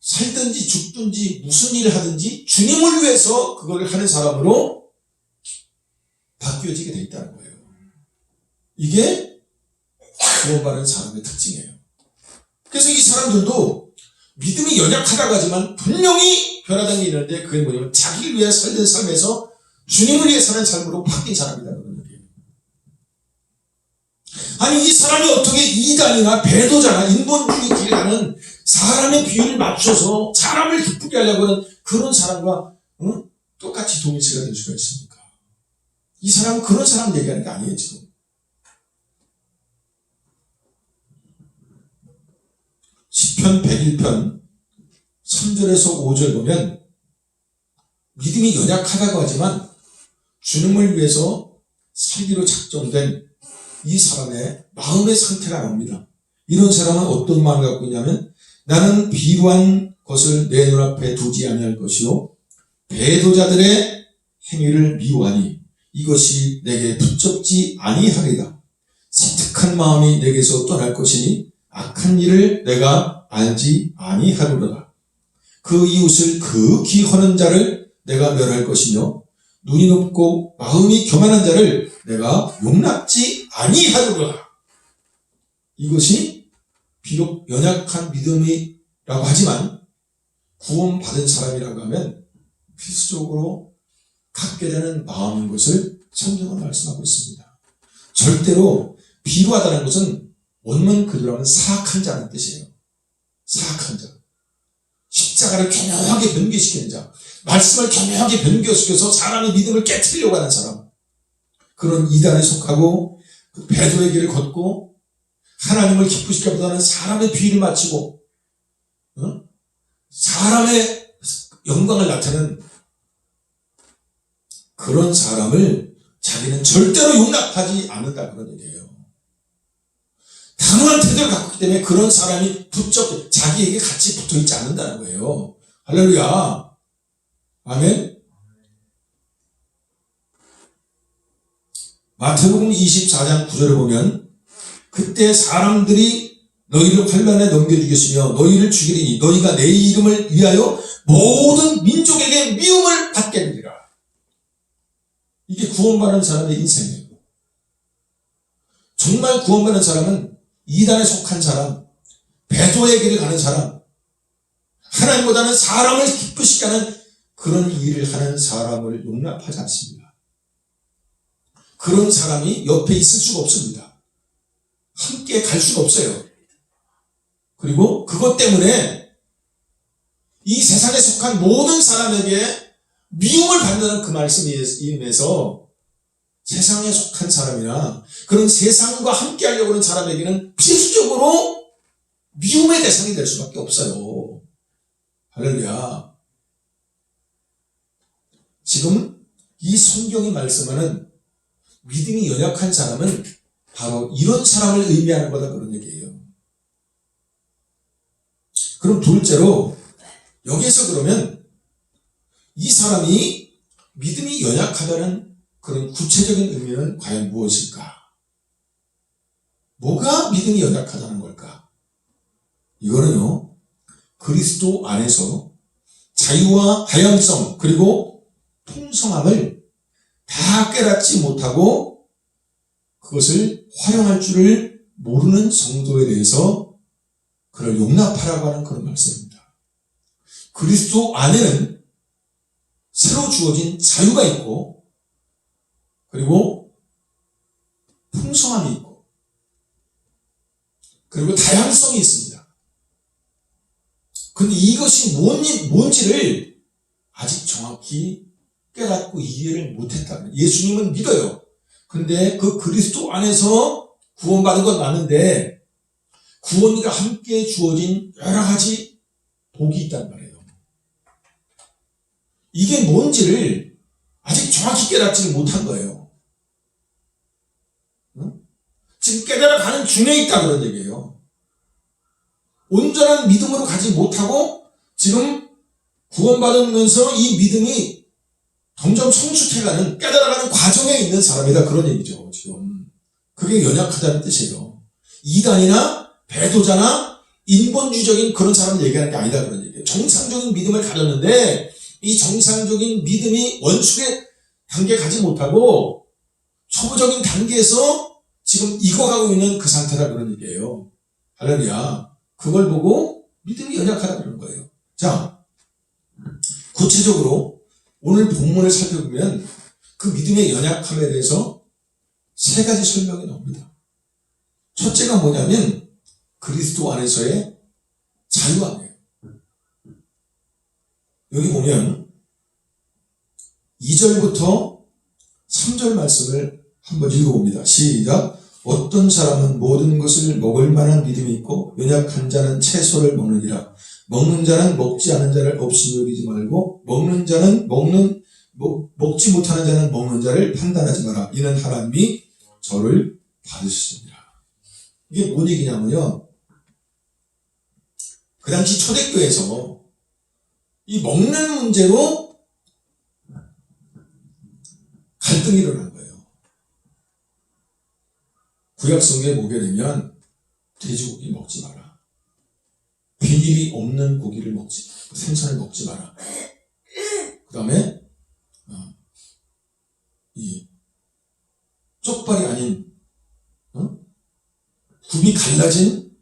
살든지 죽든지 무슨 일을 하든지 주님을 위해서 그걸 하는 사람으로 바뀌어지게 돼 있다는 거예요. 이게 구원받은 사람의 특징이에요. 그래서 이 사람들도 믿음이 연약하다고 하지만 분명히 변화된 게 있는데 그게 뭐냐면 자기를 위해 살던 삶에서 주님을 위해 사는 삶으로 바뀐 사람이다 그런 거예요. 아니 이 사람이 어떻게 이단이나 배도자나 인본주의 길을 가는 사람의 비율을 맞춰서 사람을 기쁘게 하려고 하는 그런 사람과 똑같이 동일체가 될 수가 있습니까? 이 사람은 그런 사람 얘기하는 게 아니에요 지금. 시편 101편 3절에서 5절 보면 믿음이 연약하다고 하지만 주님을 위해서 살기로 작정된 이 사람의 마음의 상태가 나옵니다. 이런 사람은 어떤 마음을 갖고 있냐면 나는 비루한 것을 내 눈앞에 두지 아니할 것이요 배도자들의 행위를 미워하니 이것이 내게 붙잡지 아니하리다. 섬뜩한 마음이 내게서 떠날 것이니 악한 일을 내가 알지 아니하리로다. 그 이웃을 극히 허는 자를 내가 멸할 것이며 눈이 높고 마음이 교만한 자를 내가 용납지 아니하리로다. 이것이 비록 연약한 믿음이라고 하지만 구원받은 사람이라고 하면 필수적으로 갖게 되는 마음인 것을 성경은 말씀하고 있습니다. 절대로 비루하다는 것은 원문 그대로 하면 사악한 자라는 뜻이에요. 사악한 자. 십자가를 교묘하게 변개시키는 자. 말씀을 교묘하게 변개시켜서 사람의 믿음을 깨트리려고 하는 사람. 그런 이단에 속하고 그 배도의 길을 걷고 하나님을 기쁘시키기보다는 사람의 비위를 맞추고 사람의 영광을 나타내는 그런 사람을 자기는 절대로 용납하지 않는다 그런 얘기예요. 단호한 태도를 갖고 있기 때문에 그런 사람이 자기에게 같이 붙어있지 않는다는 거예요. 할렐루야. 아멘. 마태복음 24장 9절을 보면 그때 사람들이 너희를 환난에 넘겨주겠으며 너희를 죽이리니 너희가 내 이름을 위하여 모든 민족에게 미움을 받게 되리라. 이게 구원받는 사람의 인생이에요. 정말 구원받는 사람은 이단에 속한 사람, 배도의 길을 가는 사람, 하나님보다는 사람을 기쁘시게 하는 그런 일을 하는 사람을 용납하지 않습니다. 그런 사람이 옆에 있을 수가 없습니다. 함께 갈 수가 없어요. 그리고 그것 때문에 이 세상에 속한 모든 사람에게 미움을 받는 그 말씀에 의해서 세상에 속한 사람이나 그런 세상과 함께 하려고 하는 사람에게는 필수적으로 미움의 대상이 될 수밖에 없어요. 할렐루야. 지금 이 성경이 말씀하는 믿음이 연약한 사람은 바로 이런 사람을 의미하는 거다 그런 얘기예요. 그럼 둘째로 여기에서 그러면 이 사람이 믿음이 연약하다는 그런 구체적인 의미는 과연 무엇일까? 뭐가 믿음이 연약하다는 걸까? 이거는요, 그리스도 안에서 자유와 다양성 그리고 풍성함을 다 깨닫지 못하고 그것을 활용할 줄을 모르는 성도에 대해서 그를 용납하라고 하는 그런 말씀입니다. 그리스도 안에는 새로 주어진 자유가 있고 그리고 풍성함이 있고 그리고 다양성이 있습니다. 그런데 이것이 뭔지를 아직 정확히 깨닫고 이해를 못했다. 예수님은 믿어요. 근데 그 그리스도 안에서 구원받은 건 맞는데 구원과 함께 주어진 여러 가지 복이 있단 말이에요. 이게 뭔지를 아직 정확히 깨닫지를 못한 거예요. 지금 깨달아가는 중에 있다 그런 얘기예요. 온전한 믿음으로 가지 못하고 지금 구원받으면서 이 믿음이 점점 성숙해가는 깨달아가는 과정에 있는 사람이다 그런 얘기죠. 지금 그게 연약하다는 뜻이에요. 이단이나 배도자나 인본주의적인 그런 사람을 얘기하는 게 아니다 그런 얘기예요. 정상적인 믿음을 가졌는데 이 정상적인 믿음이 원숙의 단계에 가지 못하고 초보적인 단계에서 지금 익어가고 있는 그 상태다 그런 얘기예요. 할렐루야. 그걸 보고 믿음이 연약하다 그런 거예요. 자, 구체적으로 오늘 본문을 살펴보면 그 믿음의 연약함에 대해서 세 가지 설명이 나옵니다. 첫째가 뭐냐면 그리스도 안에서의 자유함이에요. 여기 보면 2절부터 3절 말씀을 한번 읽어봅니다. 시작. 어떤 사람은 모든 것을 먹을 만한 믿음이 있고 연약한 자는 채소를 먹느니라. 먹는 자는 먹지 않은 자를 없이 여기지 말고 먹는 자는 먹지 못하는 자는 먹는 자를 판단하지 마라. 이는 하나님이 저를 받으셨습니다. 이게 뭔 얘기냐면요. 그 당시 초대교회에서 이 먹는 문제로 갈등이 일어난 거예요. 구약 성경에 보게 되면 돼지고기 먹지 마라. 비닐이 없는 고기를 생선을 먹지 마라. 그 다음에 이 쪽발이 아닌 굽이 갈라진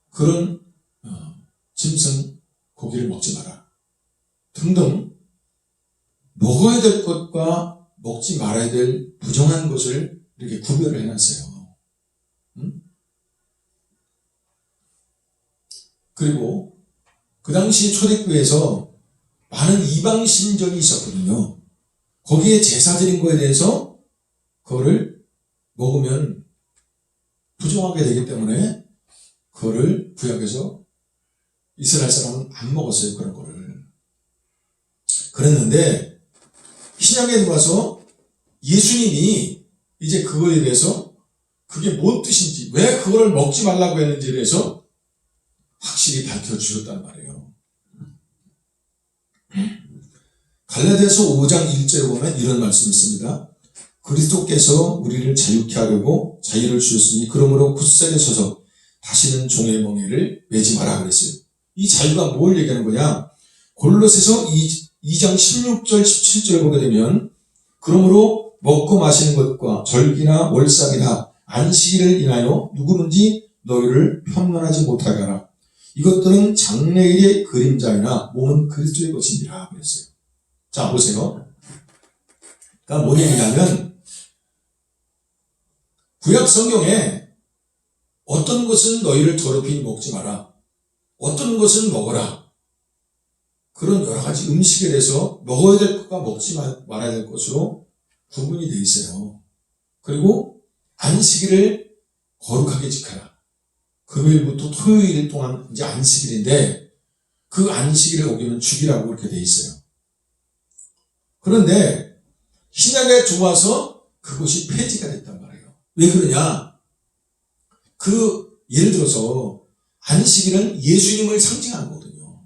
그런 짐승 고기를 먹지 마라. 등등 먹어야 될 것과 먹지 말아야 될 부정한 것을 이렇게 구별을 해놨어요. 그리고 그 당시 초대교회에서 많은 이방 신전이 있었거든요. 거기에 제사 드린 거에 대해서 그거를 먹으면 부정하게 되기 때문에 그거를 구약에서 이스라엘 사람은 안 먹었어요. 그런 거를. 그랬는데 신약에 들어와서 예수님이 이제 그거에 대해서 그게 뭔 뜻인지 왜 그거를 먹지 말라고 했는지에 대해서 확실히 밝혀주셨단 말이에요. 갈라디아서 5장 1절에 보면 이런 말씀이 있습니다. 그리스도께서 우리를 자유케 하려고 자유를 주셨으니 그러므로 굳세게 서서 다시는 종의 멍에를 매지 마라 그랬어요. 이 자유가 뭘 얘기하는 거냐? 골로새서 2장 16절 17절 보게 되면 그러므로 먹고 마시는 것과 절기나 월삭이나 안식일을 인하여 누구든지 너희를 편만하지 못하게 하라. 이것들은 장래일의 그림자이나 몸은 그리스도의 것이니라 그랬어요. 자 보세요. 그러니까 뭔 얘기냐면 구약 성경에 어떤 것은 너희를 더럽히 먹지 마라. 어떤 것은 먹어라. 그런 여러 가지 음식에 대해서 먹어야 될 것과 먹지 말아야 될 것으로 구분이 되어 있어요. 그리고 안식일을 거룩하게 지켜라. 금요일부터 토요일 동안 이제 안식일인데 그 안식일을 어기면 죽이라고 그렇게 되어 있어요. 그런데 신약에 들어와서 그것이 폐지가 됐단 말이에요. 왜 그러냐? 예를 들어서 안식일은 예수님을 상징하는 거거든요.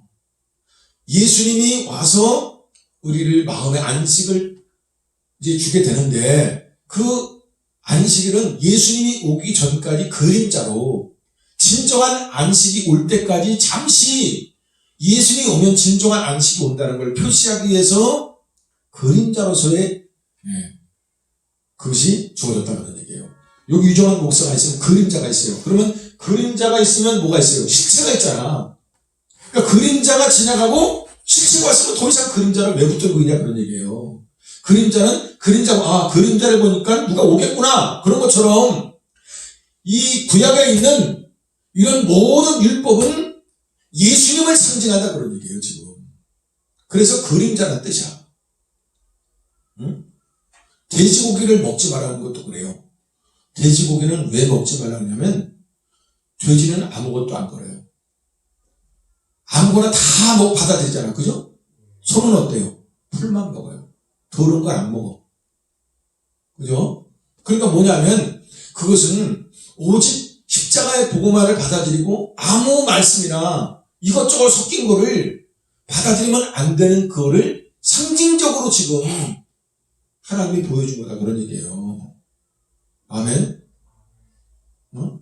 예수님이 와서 우리를 마음의 안식을 이제 주게 되는데 그 안식일은 예수님이 오기 전까지 그림자로 진정한 안식이 올 때까지 잠시 예수님이 오면 진정한 안식이 온다는 걸 표시하기 위해서 그림자로서의 그것이 주어졌다는 얘기예요. 여기 유정환 목사가 있으면 그림자가 있어요. 그러면 그림자가 있으면 뭐가 있어요? 실체가 있잖아. 그러니까 그림자가 지나가고 실체가 왔으면 더 이상 그림자를 왜 붙들고 있냐 그런 얘기예요. 그림자는 그림자고 그림자를 보니까 누가 오겠구나 그런 것처럼 이 구약에 있는 이런 모든 율법은 예수님을 상징한다 그런 얘기예요 지금. 그래서 그림자는 뜻이야. 응? 돼지고기를 먹지 말라는 것도 그래요. 돼지고기는 왜 먹지 말라고 하냐면 돼지는 아무것도 안 걸어요. 아무거나 다 받아들이잖아. 그죠? 소는 어때요? 풀만 먹어요. 더러운 걸 안 먹어. 그죠? 그러니까 뭐냐면 그것은 오직 십자가의 복음화를 받아들이고 아무 말씀이나 이것저것 섞인 거를 받아들이면 안 되는 그거를 상징적으로 지금 하나님이 보여준 거다 그런 얘기예요. 아멘. 어?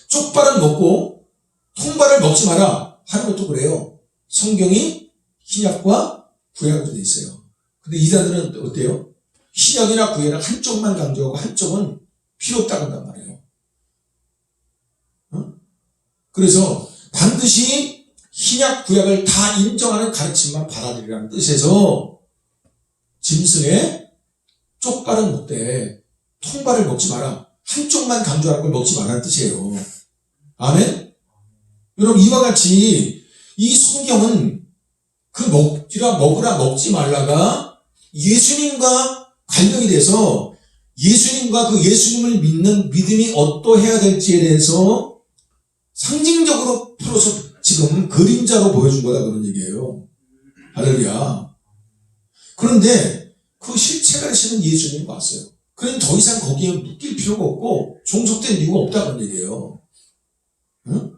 쪽발은 먹고 통발을 먹지 마라 하는 것도 그래요. 성경이 신약과 구약으로 돼 있어요. 근데 이단들은 어때요? 신약이나 구약이나 한쪽만 강조하고 한쪽은 필요 없다고 한단 말이에요. 어? 그래서 반드시 신약 구약을 다 인정하는 가르침만 받아들이라는 뜻에서 짐승의 쪽발은 먹되 통발을 먹지 마라. 한쪽만 강조하는 걸 먹지 말라는 뜻이에요. 아멘? 여러분 이와 같이 이 성경은 그 먹으라 먹지 말라가 예수님과 관련이 돼서 예수님과 그 예수님을 믿는 믿음이 어떠해야 될지에 대해서 상징적으로 풀어서 지금 그림자로 보여준 거다 그런 얘기예요. 할렐루야. 그런데 그 실체가 되시는 예수님이 왔어요. 그럼 더 이상 거기에 묶일 필요가 없고 종속된 이유가 없다 그런 얘기예요. 응?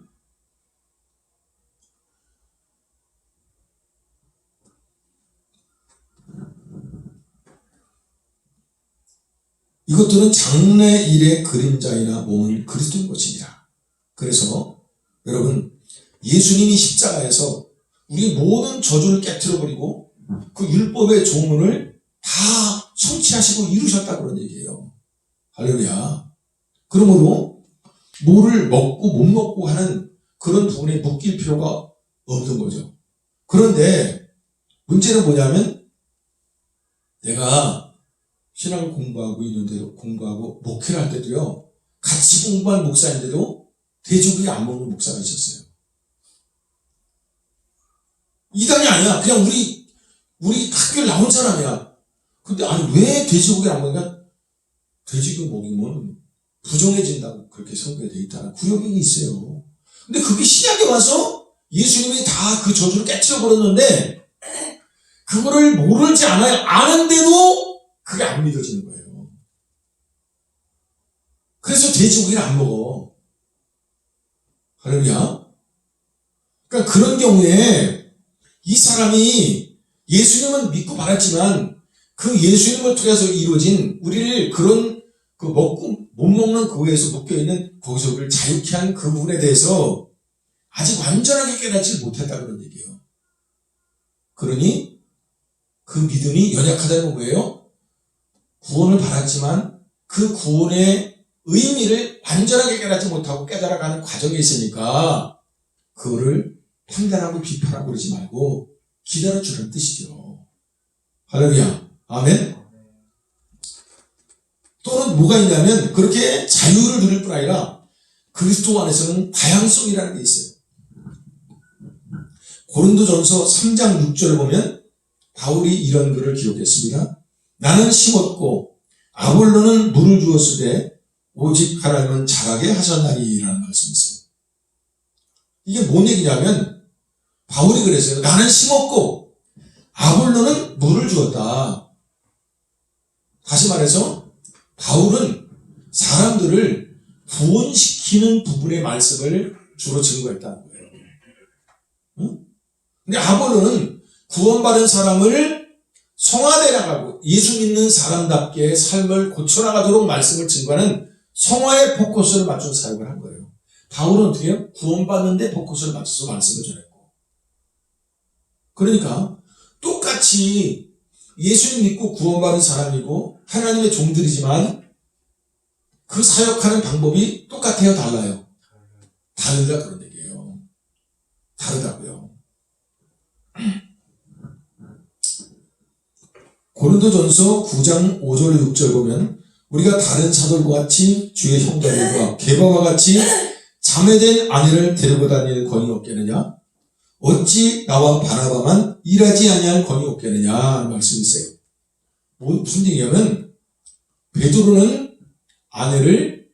이것들은 장래 일의 그림자이나 몸은 그리스도인 것이니라. 그래서 여러분 예수님이 십자가에서 우리 모든 저주를 깨트려버리고 그 율법의 조문을 다 성취하시고 이루셨다 그런 얘기예요. 할렐루야. 그러므로 뭐를 먹고 못 먹고 하는 그런 부분에 묶일 필요가 없는 거죠. 그런데 문제는 뭐냐면 내가 신학을 공부하고 있는데도 공부하고 목회를 할 때도요 같이 공부한 목사인데도 돼지고기 안 먹는 목사가 있었어요. 이단이 아니야. 그냥 우리 학교를 나온 사람이야. 근데 아니 왜 돼지고기 안 먹냐? 돼지고기 먹이면 부정해진다고 그렇게 성경에 돼 있다는 구역이 있어요. 근데 그게 신약에 와서 예수님이 다 그 저주를 깨트려 버렸는데 그거를 모르지 않아요. 아는데도 그게 안 믿어지는 거예요. 그래서 돼지고기를 안 먹어. 할렐루야. 그러니까 그런 경우에 이 사람이 예수님은 믿고 말았지만 그 예수님을 통해서 이루어진 우리를 그런 그 먹고 못 먹는 그거에서 묶여있는 거기서 우리를 자유케 한 그 부분에 대해서 아직 완전하게 깨닫지 못했다 그런 얘기예요. 그러니 그 믿음이 연약하다는 거예요. 구원을 받았지만 그 구원의 의미를 완전하게 깨닫지 못하고 깨달아가는 과정에 있으니까 그거를 판단하고 비판하고 그러지 말고 기다려주는 뜻이죠. 할렐루야. 아멘. 또는 뭐가 있냐면 그렇게 자유를 누릴 뿐 아니라 그리스도 안에서는 다양성이라는 게 있어요. 고린도전서 3장 6절을 보면 바울이 이런 글을 기록했습니다. 나는 심었고 아볼로는 물을 주었으되 오직 하나님은 자라게 하셨나니라는 말씀이 있어요. 이게 뭔 얘기냐면 바울이 그랬어요. 나는 심었고 아볼로는 물을 주었다. 다시 말해서 바울은 사람들을 구원시키는 부분의 말씀을 주로 증거했다는 거예요. 응? 근데 아볼로는 구원받은 사람을 성화돼 나가고 예수 믿는 사람답게 삶을 고쳐나가도록 말씀을 증거하는 성화의 포커스를 맞춘 사역을 한 거예요. 바울은 어떻게 해요? 구원받는데 포커스를 맞춰서 말씀을 전했고. 그러니까 똑같이 예수님 믿고 구원받은 사람이고 하나님의 종들이지만 그 사역하는 방법이 똑같아요? 달라요? 다르다 그런 얘기예요. 다르다고요. 고린도전서 9장 5절 6절 보면 우리가 다른 사도들과 같이 주의 형제들과 계바와 같이 자매된 아내를 데리고 다니는 권위 없겠느냐? 어찌 나와 바나바만 일하지 아니할 권위 없겠느냐 하는 말씀이 있어요. 무슨 얘기냐면 베드로는 아내를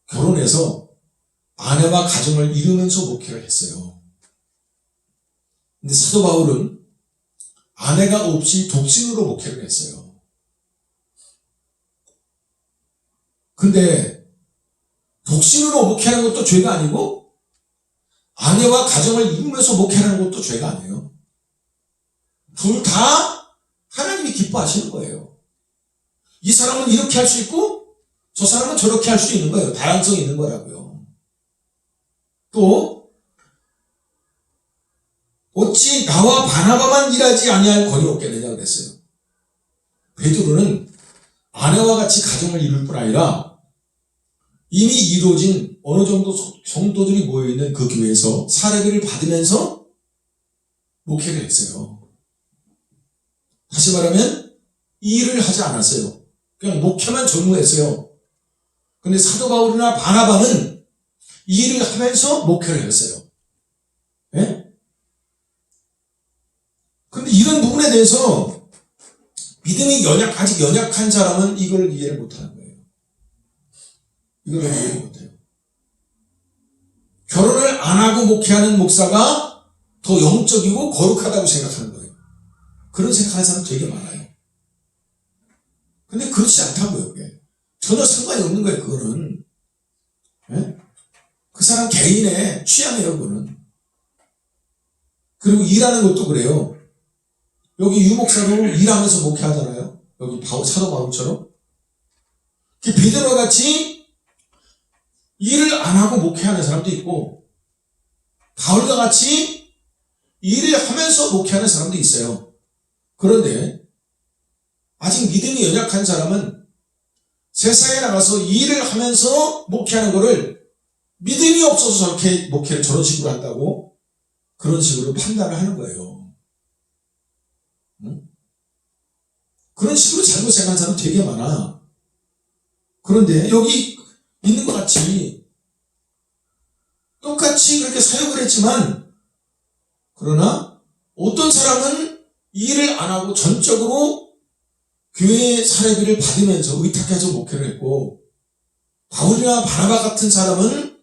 결혼해서 아내와 가정을 이루면서 목회를 했어요. 근데 사도 바울은 아내가 없이 독신으로 목회를 했어요. 근데 독신으로 목회하는 것도 죄가 아니고 아내와 가정을 이루면서 목회하는 것도 죄가 아니에요. 둘 다 하나님이 기뻐하시는 거예요. 이 사람은 이렇게 할 수 있고 저 사람은 저렇게 할 수 있는 거예요. 다양성이 있는 거라고요. 또 어찌 나와 바나바만 일하지 아니할 권위 없겠느냐 그랬어요. 베드로는 아내와 같이 가정을 이룰 뿐 아니라 이미 이루어진 어느 정도 성도들이 모여있는 그 교회에서 사례비를 받으면서 목회를 했어요. 다시 말하면 일을 하지 않았어요. 그냥 목회만 전무했어요. 근데 사도 바울이나 바나바는 일을 하면서 목회를 했어요. 예? 근데 이런 부분에 대해서 믿음이 아직 연약한 사람은 이걸 이해를 못하는 거예요. 이걸 이해를 못해요. 결혼을 안 하고 목회하는 목사가 더 영적이고 거룩하다고 생각하는 거예요. 그런 생각하는 사람 되게 많아요. 근데 그렇지 않다고요. 그게. 전혀 상관이 없는 거예요. 그거는. 네? 그 사람 개인의 취향이에요. 그거는. 그리고 일하는 것도 그래요. 여기 유목사도 일하면서 목회하잖아요. 여기 사도 바울처럼. 베드로와 같이 일을 안 하고 목회하는 사람도 있고 바울과 같이 일을 하면서 목회하는 사람도 있어요. 그런데 아직 믿음이 연약한 사람은 세상에 나가서 일을 하면서 목회하는 거를 믿음이 없어서 저렇게 목회를 저런 식으로 한다고 그런 식으로 판단을 하는 거예요. 응? 그런 식으로 잘못 생각하는 사람 되게 많아. 그런데 여기 있는 것 같이 똑같이 그렇게 사역을 했지만 그러나 어떤 사람은 일을 안 하고 전적으로 교회의 사례비를 받으면서 의탁해서 목회를 했고 바울이나 바나바 같은 사람은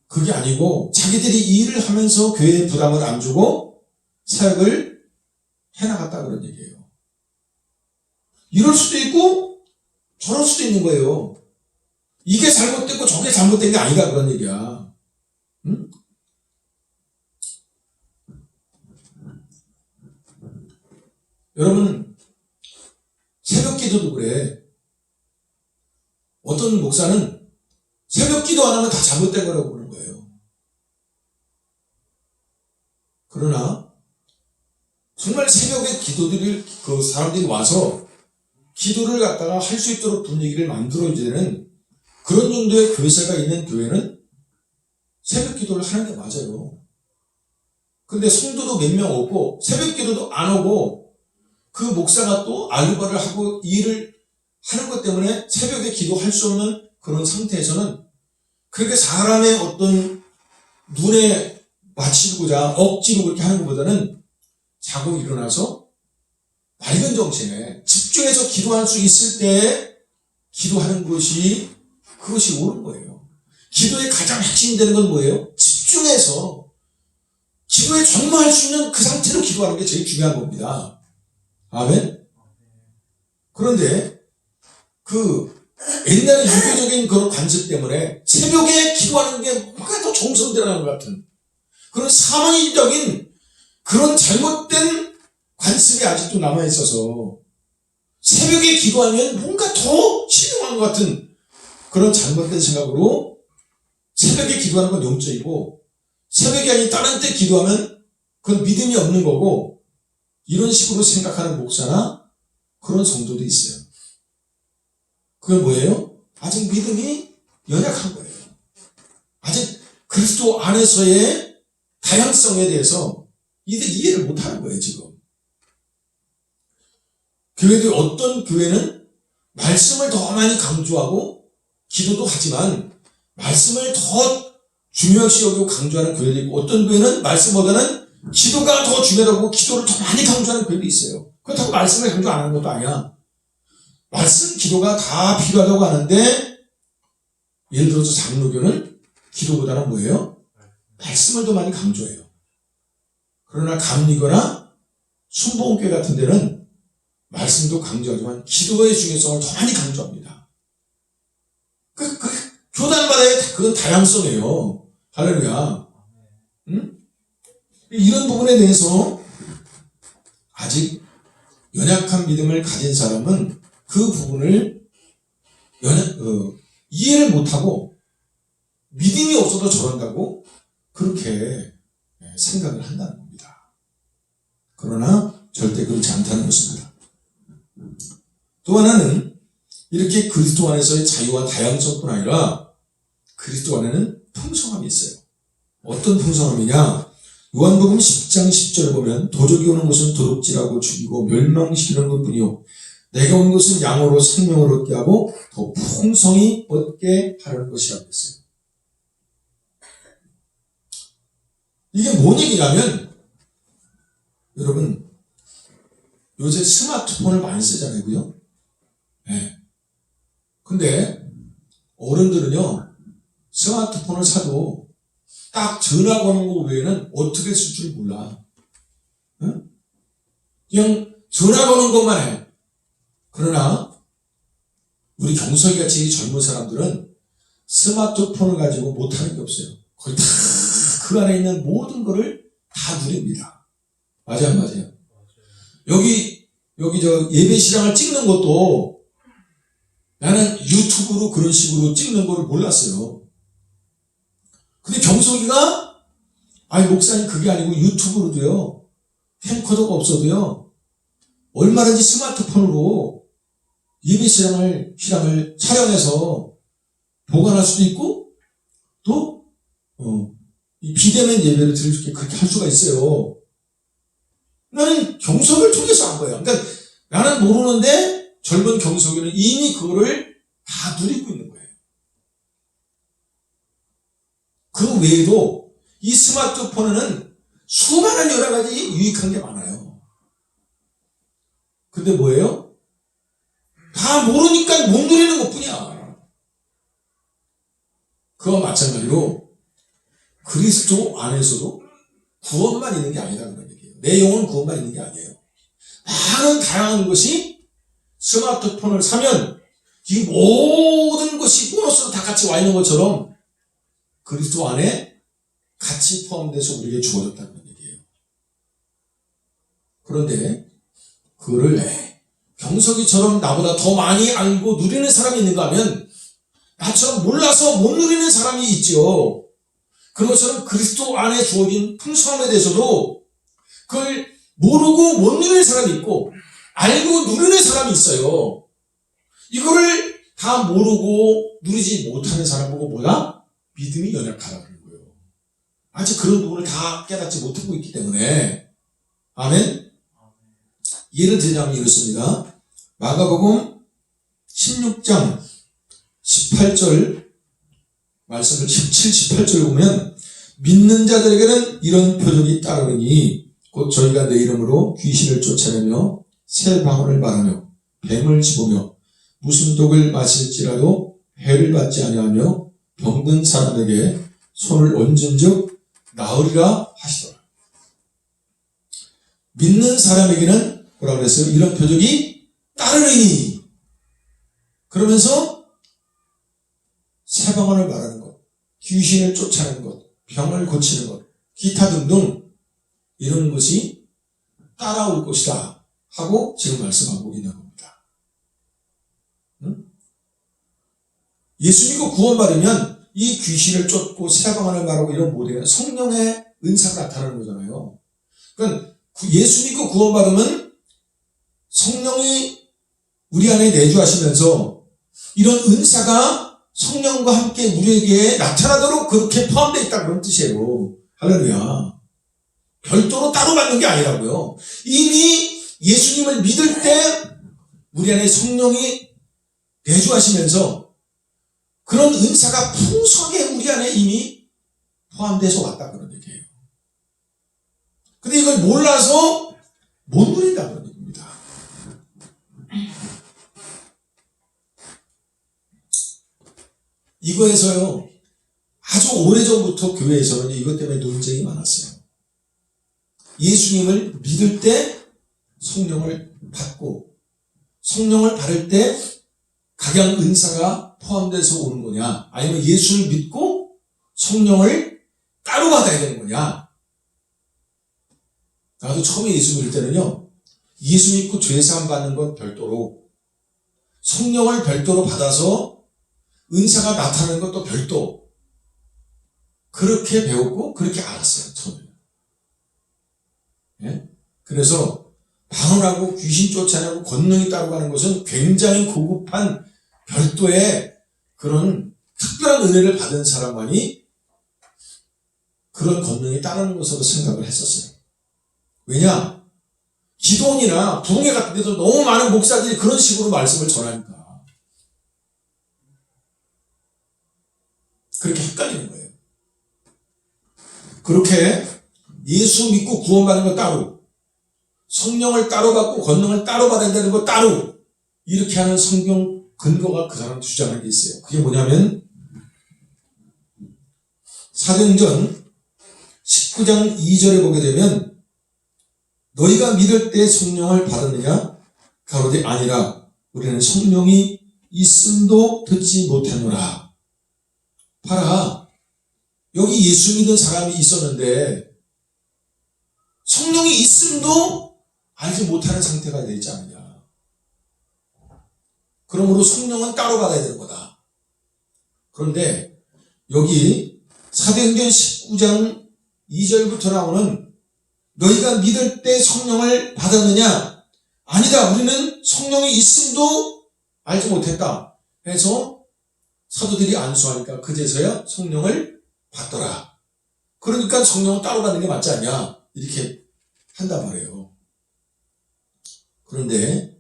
그게 아니고 자기들이 일을 하면서 교회에 부담을 안 주고 사역을 해나갔다 그런 얘기예요. 이럴 수도 있고 저럴 수도 있는 거예요. 이게 잘못됐고 저게 잘못된 게 아니다 그런 얘기야. 응? 여러분 새벽 기도도 그래. 어떤 목사는 새벽 기도 안 하면 다 잘못된 거라고 보는 거예요. 그러나 정말 새벽에 기도들을 그 사람들이 와서 기도를 갖다가 할 수 있도록 분위기를 만들어줘야 되는 그런 정도의 교회사가 있는 교회는 새벽 기도를 하는 게 맞아요. 근데 성도도 몇 명 없고 새벽 기도도 안 오고 그 목사가 또 알바를 하고 일을 하는 것 때문에 새벽에 기도할 수 없는 그런 상태에서는 그렇게 사람의 어떤 눈에 맞추고자 억지로 그렇게 하는 것보다는 자고 일어나서 맑은 정신에 집중해서 기도할 수 있을 때 기도하는 것이 그것이 옳은 거예요. 기도의 가장 핵심이 되는 건 뭐예요? 집중해서 기도에 전무할 수 있는 그 상태로 기도하는 게 제일 중요한 겁니다. 아멘? 그런데 그 옛날에 유교적인 그런 관습 때문에 새벽에 기도하는 게 뭔가 더 정성들어가는 것 같은 그런 사망적인 그런 잘못된 관습이 아직도 남아있어서 새벽에 기도하면 뭔가 더 신령한 것 같은 그런 잘못된 생각으로 새벽에 기도하는 건 영적이고 새벽이 아닌 다른 때 기도하면 그건 믿음이 없는 거고, 이런 식으로 생각하는 목사나 그런 성도도 있어요. 그건 뭐예요? 아직 믿음이 연약한 거예요. 아직 그리스도 안에서의 다양성에 대해서 이해를 못하는 거예요, 지금. 교회들, 어떤 교회는 말씀을 더 많이 강조하고 기도도 하지만 말씀을 더 중요시 여기고 강조하는 교회도 있고, 어떤 교회는 말씀보다는 기도가 더 중요하다고 기도를 더 많이 강조하는 교회도 있어요. 그렇다고 말씀을 강조 안 하는 것도 아니야. 말씀, 기도가 다 필요하다고 하는데, 예를 들어서 장로교는 기도보다는 뭐예요? 말씀을 더 많이 강조해요. 그러나 감리교나 순복음교회 같은 데는 말씀도 강조하지만 기도의 중요성을 더 많이 강조합니다. 그 교단마다의 그건 다양성이에요. 할렐루야. 응? 이런 부분에 대해서 아직 연약한 믿음을 가진 사람은 그 부분을 이해를 못하고 믿음이 없어도 저런다고 그렇게 생각을 한다는 겁니다. 그러나 절대 그렇지 않다는 것입니다. 또 하나는 이렇게 그리스도 안에서의 자유와 다양성뿐 아니라 그리스도 안에는 풍성함이 있어요. 어떤 풍성함이냐? 요한복음 10장 10절을 보면 도적이 오는 것은 도둑질하고 죽이고 멸망시키는 것뿐이요 내가 온 것은 양으로 생명을 얻게 하고 더 풍성히 얻게 하려는 것이라고 했어요. 이게 뭔 얘기냐면, 여러분 요새 스마트폰을 많이 쓰잖아요, 그죠? 네. 근데 어른들은요 스마트폰을 사도 딱 전화 거는 거 외에는 어떻게 쓸 줄 몰라. 응? 그냥 전화 거는 것만 해. 그러나 우리 경석이 같이 젊은 사람들은 스마트폰을 가지고 못하는 게 없어요. 거의 다 그 안에 있는 모든 거를 다 누립니다. 맞아요, 안 맞아요? 여기 저 예배시장을 찍는 것도 나는 유튜브로 그런 식으로 찍는 거를 몰랐어요. 근데 경석이가, 아니 목사님 그게 아니고 유튜브로도요, 캠코더가 없어도요 얼마든지 스마트폰으로 예배시장을 촬영해서 보관할 수도 있고, 또 이 비대면 예배를 드릴 수 있게 그렇게 할 수가 있어요. 나는 경석을 통해서 한 거예요. 그러니까 나는 모르는데 젊은 경석이는 이미 그거를 다 누리고 있는 거예요. 그 외에도 이 스마트폰에는 수많은 여러 가지 유익한 게 많아요. 근데 뭐예요? 다 모르니까 못 누리는 것뿐이야. 그와 마찬가지로 그리스도 안에서도 구원만 있는 게 아니다, 그런 얘기예요. 내 영혼 구원만 있는 게 아니에요. 많은 다양한 것이, 스마트폰을 사면 이 모든 것이 보너스로 다 같이 와 있는 것처럼 그리스도 안에 같이 포함돼서 우리에게 주어졌다는 얘기예요. 그런데 그거를 경석이처럼 나보다 더 많이 알고 누리는 사람이 있는가 하면, 나처럼 몰라서 못 누리는 사람이 있죠. 그런 것처럼 그리스도 안에 주어진 풍성함에 대해서도 그걸 모르고 못 누리는 사람이 있고, 알고 누리는 사람이 있어요. 이거를 다 모르고 누리지 못하는 사람 보고 뭐야? 믿음이 연약하다고 하는 거예요. 아직 그런 부분을 다 깨닫지 못하고 있기 때문에. 아멘? 예를 들자면 이렇습니다. 마가복음 16장 18절 말씀을 17, 18절을 보면, 믿는 자들에게는 이런 표적이 따르니 곧 저희가 내 이름으로 귀신을 쫓아내며 새 방언을 말하며 뱀을 집으며 무슨 독을 마실지라도 해를 받지 아니하며 병든 사람에게 손을 얹은즉 나으리라 하시더라. 믿는 사람에게는 뭐라고 그랬어요? 이런 표적이 따르니. 그러면서 새 방언을 말하는 것, 귀신을 쫓아내는 것, 병을 고치는 것, 기타 등등 이런 것이 따라올 것이다 하고 지금 말씀하고 있는 겁니다. 응? 예수 믿고 구원받으면 이 귀신을 쫓고 세방언을 말하고 이런 모든 성령의 은사가 나타나는 거잖아요. 그러니까 예수 믿고 구원받으면 성령이 우리 안에 내주하시면서 이런 은사가 성령과 함께 우리에게 나타나도록 그렇게 포함되어 있다 그런 뜻이에요. 할렐루야. 별도로 따로 받는 게 아니라고요. 이미 예수님을 믿을 때 우리 안에 성령이 내주하시면서 그런 은사가 풍성하게 우리 안에 이미 포함돼서 왔다 그런 얘기예요. 근데 이걸 몰라서 못 누린다 그런 얘기입니다. 이거에서요, 아주 오래전부터 교회에서는 이것 때문에 논쟁이 많았어요. 예수님을 믿을 때 성령을 받고 성령을 받을 때 각양 은사가 포함돼서 오는 거냐, 아니면 예수를 믿고 성령을 따로 받아야 되는 거냐. 나도 처음에 예수 믿을 때는요, 예수 믿고 죄사함 받는 건 별도로, 성령을 별도로 받아서 은사가 나타나는 것도 별도, 그렇게 배웠고 그렇게 알았어요, 처음에. 예? 그래서 방언하고 귀신 쫓아내고 권능이 따로 가는 것은 굉장히 고급한 별도의 그런 특별한 은혜를 받은 사람만이 그런 권능이 따르는 것으로 생각을 했었어요. 왜냐? 기도원이나 부흥회 같은 데도 너무 많은 목사들이 그런 식으로 말씀을 전하니까 그렇게 헷갈리는 거예요. 그렇게 예수 믿고 구원받는 거 따로, 성령을 따로 받고 권능을 따로 받아야 되는 거 따로, 이렇게 하는 성경 근거가 그 사람 주장하는 게 있어요. 그게 뭐냐면 사도행전 19장 2절에 보게 되면 너희가 믿을 때 성령을 받았느냐? 가로되 아니라 우리는 성령이 있음도 듣지 못하노라. 봐라, 여기 예수 믿은 사람이 있었는데 성령이 있음도 알지 못하는 상태가 되지 않느냐. 그러므로 성령은 따로 받아야 되는 거다. 그런데 여기 사도행전 19장 2절부터 나오는 너희가 믿을 때 성령을 받았느냐? 아니다, 우리는 성령이 있음도 알지 못했다 해서 사도들이 안수하니까 그제서야 성령을 받더라. 그러니까 성령은 따로 받는 게 맞지 않냐, 이렇게 한단 말이에요. 그런데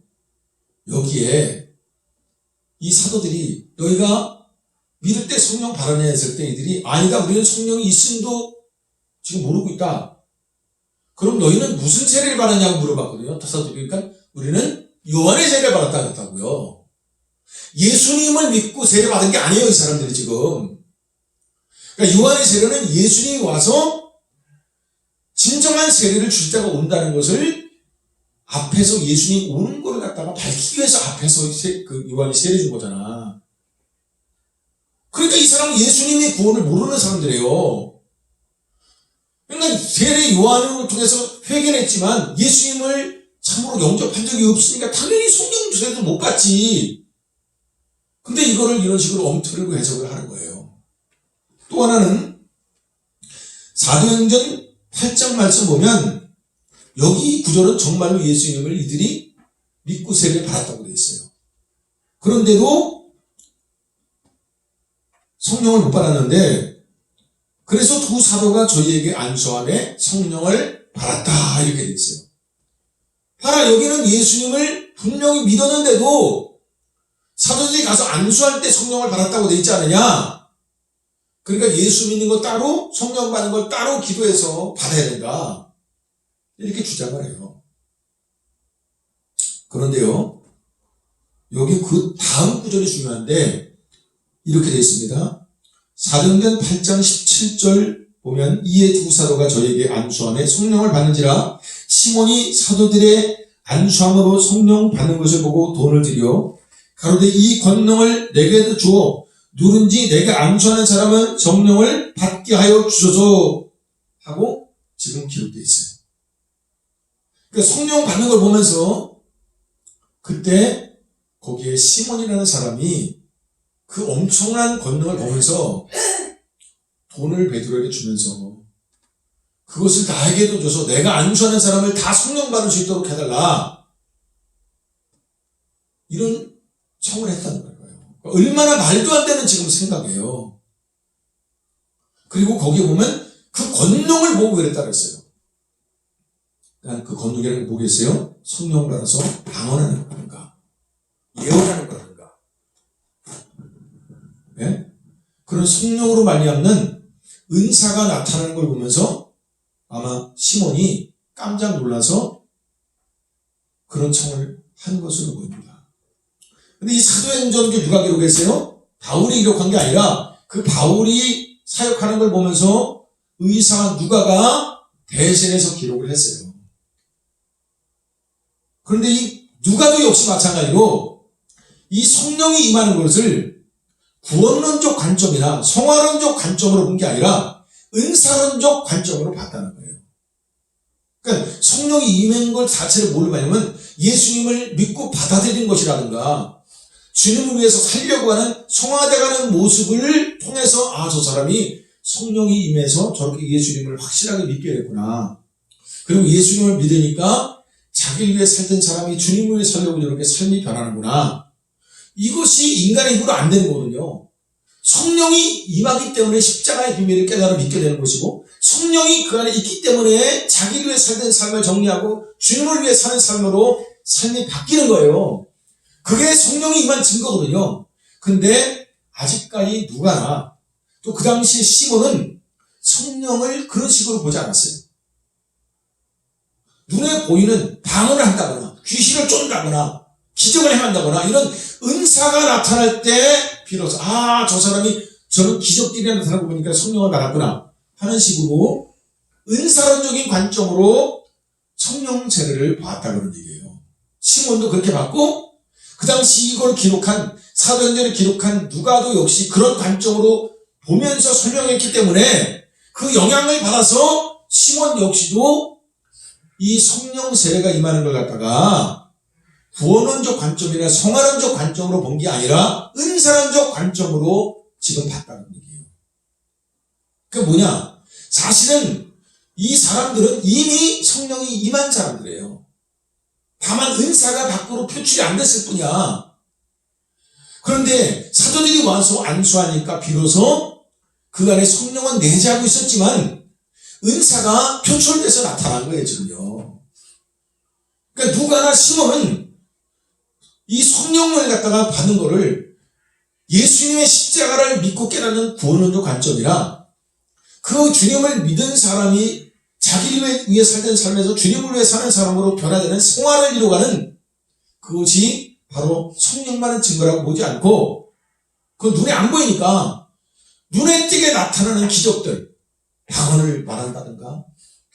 여기에 이 사도들이 너희가 믿을 때 성령 받았냐 했을 때 이들이 아니다, 우리는 성령이 있음도 지금 모르고 있다. 그럼 너희는 무슨 세례를 받았냐고 물어봤거든요. 사도들이. 그러니까 우리는 요한의 세례를 받았다 그랬다고요. 예수님을 믿고 세례 받은 게 아니에요, 이 사람들이 지금. 그러니까 요한의 세례는 예수님이 와서 진정한 세례를 줄 때가 온다는 것을 앞에서 예수님이 오는 걸 갖다가 밝히기 위해서 앞에서 요한이 세례 준 거잖아. 그러니까 이 사람은 예수님의 구원을 모르는 사람들이에요. 그러니까 세례 요한을 통해서 회개했지만 예수님을 참으로 영접한 적이 없으니까 당연히 성령 세례도 못 받지. 근데 이거를 이런 식으로 엉터리로 해석을 하는 거예요. 또 하나는 사도행전 8장 말씀 보면 여기 구절은 정말로 예수님을 이들이 믿고 세례를 받았다고 되어 있어요. 그런데도 성령을 못 받았는데 그래서 두 사도가 저희에게 안수함에 성령을 받았다, 이렇게 되어 있어요. 하나, 여기는 예수님을 분명히 믿었는데도 사도들이 가서 안수할 때 성령을 받았다고 되어 있지 않느냐. 그러니까 예수 믿는 거 따로, 성령 받는 걸 따로 기도해서 받아야 된다, 이렇게 주장을 해요. 그런데요, 여기 그 다음 구절이 중요한데 이렇게 되어 있습니다. 사도행전 8장 17절 보면 이에 두 사도가 저에게 안수함에 성령을 받는지라 시몬이 사도들의 안수함으로 성령 받는 것을 보고 돈을 들여 가로되 이 권능을 내게도 주어 누른지 내게 안수하는 사람은 성령을 받게 하여 주소서 하고 지금 기록되어 있어요. 그러니까 성령 받는 걸 보면서 그때 거기에 시몬이라는 사람이 그 엄청난 권능을 보면서 돈을 베드로에게 주면서 그것을 나에게도 줘서 내가 안수하는 사람을 다 성령 받을 수 있도록 해달라. 이런 청을 했다는 거예요. 얼마나 말도 안 되는 지금 생각이에요. 그리고 거기에 보면 그 권능을 보고 그랬다 그랬어요. 그러니까 그 권능이라는 게 뭐겠어요? 성령을 받아서 방언하는 거든가 예언하는 거든가, 예? 그런 성령으로 말미암는 은사가 나타나는 걸 보면서 아마 시몬이 깜짝 놀라서 그런 청을 한 것으로 보입니다. 근데 이 사도행전을 누가 기록했어요? 바울이 기록한 게 아니라 그 바울이 사역하는 걸 보면서 의사 누가가 대신해서 기록을 했어요. 그런데 이 누가도 역시 마찬가지로 이 성령이 임하는 것을 구원론적 관점이나 성화론적 관점으로 본 게 아니라 은사론적 관점으로 봤다는 거예요. 그러니까 성령이 임한 것 자체를 뭘로 봤냐면 예수님을 믿고 받아들인 것이라든가 주님을 위해서 살려고 하는 성화돼가는 모습을 통해서 아, 저 사람이 성령이 임해서 저렇게 예수님을 확실하게 믿게 됐구나. 그리고 예수님을 믿으니까 자기를 위해 살던 사람이 주님을 위해 살려고 저렇게 삶이 변하는구나. 이것이 인간의 힘으로 안 되는 거거든요. 성령이 임하기 때문에 십자가의 비밀을 깨달아 믿게 되는 것이고 성령이 그 안에 있기 때문에 자기를 위해 살던 삶을 정리하고 주님을 위해 사는 삶으로 삶이 바뀌는 거예요. 그게 성령이 임한 증거거든요. 근데 아직까지 누가나 또 그 당시에 시몬은 성령을 그런 식으로 보지 않았어요. 눈에 보이는 방언을 한다거나 귀신을 쫓는다거나 기적을 행한다거나 이런 은사가 나타날 때 비로소 아, 저 사람이 저런 기적들이 나타나는 거 보니까 성령을 받았구나 하는 식으로 은사론적인 관점으로 성령 세례를 봤다 그런 얘기예요. 시몬도 그렇게 봤고 그 당시 이걸 기록한 사도행전을 기록한 누가도 역시 그런 관점으로 보면서 설명했기 때문에 그 영향을 받아서 시몬 역시도 이 성령 세례가 임하는 걸 갖다가 구원론적 관점이나 성화론적 관점으로 본 게 아니라 은사론적 관점으로 지금 봤다는 얘기예요. 그게 뭐냐? 사실은 이 사람들은 이미 성령이 임한 사람들이에요. 다만 은사가 밖으로 표출이 안 됐을 뿐이야. 그런데 사도들이 와서 안수하니까 비로소 그 안에 성령은 내재하고 있었지만 은사가 표출돼서 나타난 거예요, 지금요. 그러니까 누가나 시몬은 이 성령을 갖다가 받는 거를 예수님의 십자가를 믿고 깨닫는 구원론적 관점이라 그 주님을 믿은 사람이 자기를 위해 살던 삶에서 주님을 위해 사는 사람으로 변화되는 성화를 이루어가는 그것이 바로 성령만의 증거라고 보지 않고 그 눈에 안 보이니까 눈에 띄게 나타나는 기적들, 방언을 말한다든가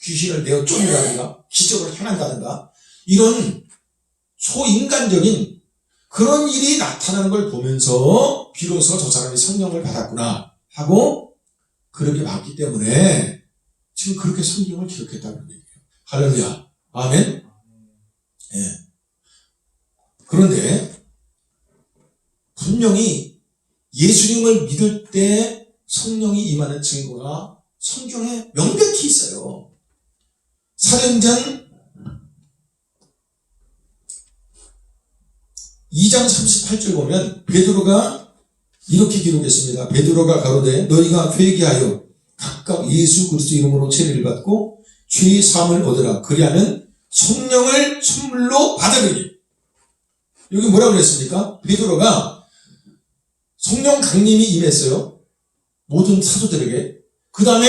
귀신을 내어 쫓는다든가 기적을 행한다든가 이런 소인간적인 그런 일이 나타나는 걸 보면서 비로소 저 사람이 성령을 받았구나 하고 그렇게 봤기 때문에 지금 그렇게 성경을 기록했다는 얘기예요. 할렐루야. 아멘. 예. 그런데 분명히 예수님을 믿을 때 성령이 임하는 증거가 성경에 명백히 있어요. 사도행전 2장 38절 보면 베드로가 이렇게 기록했습니다. 베드로가 가로되 너희가 회개하여 각각 예수 그리스도 이름으로 세례를 받고 죄의 사함을 얻으라. 그리하면 성령을 선물로 받으리니. 여기 뭐라고 그랬습니까? 베드로가 성령 강림이 임했어요. 모든 사도들에게. 그 다음에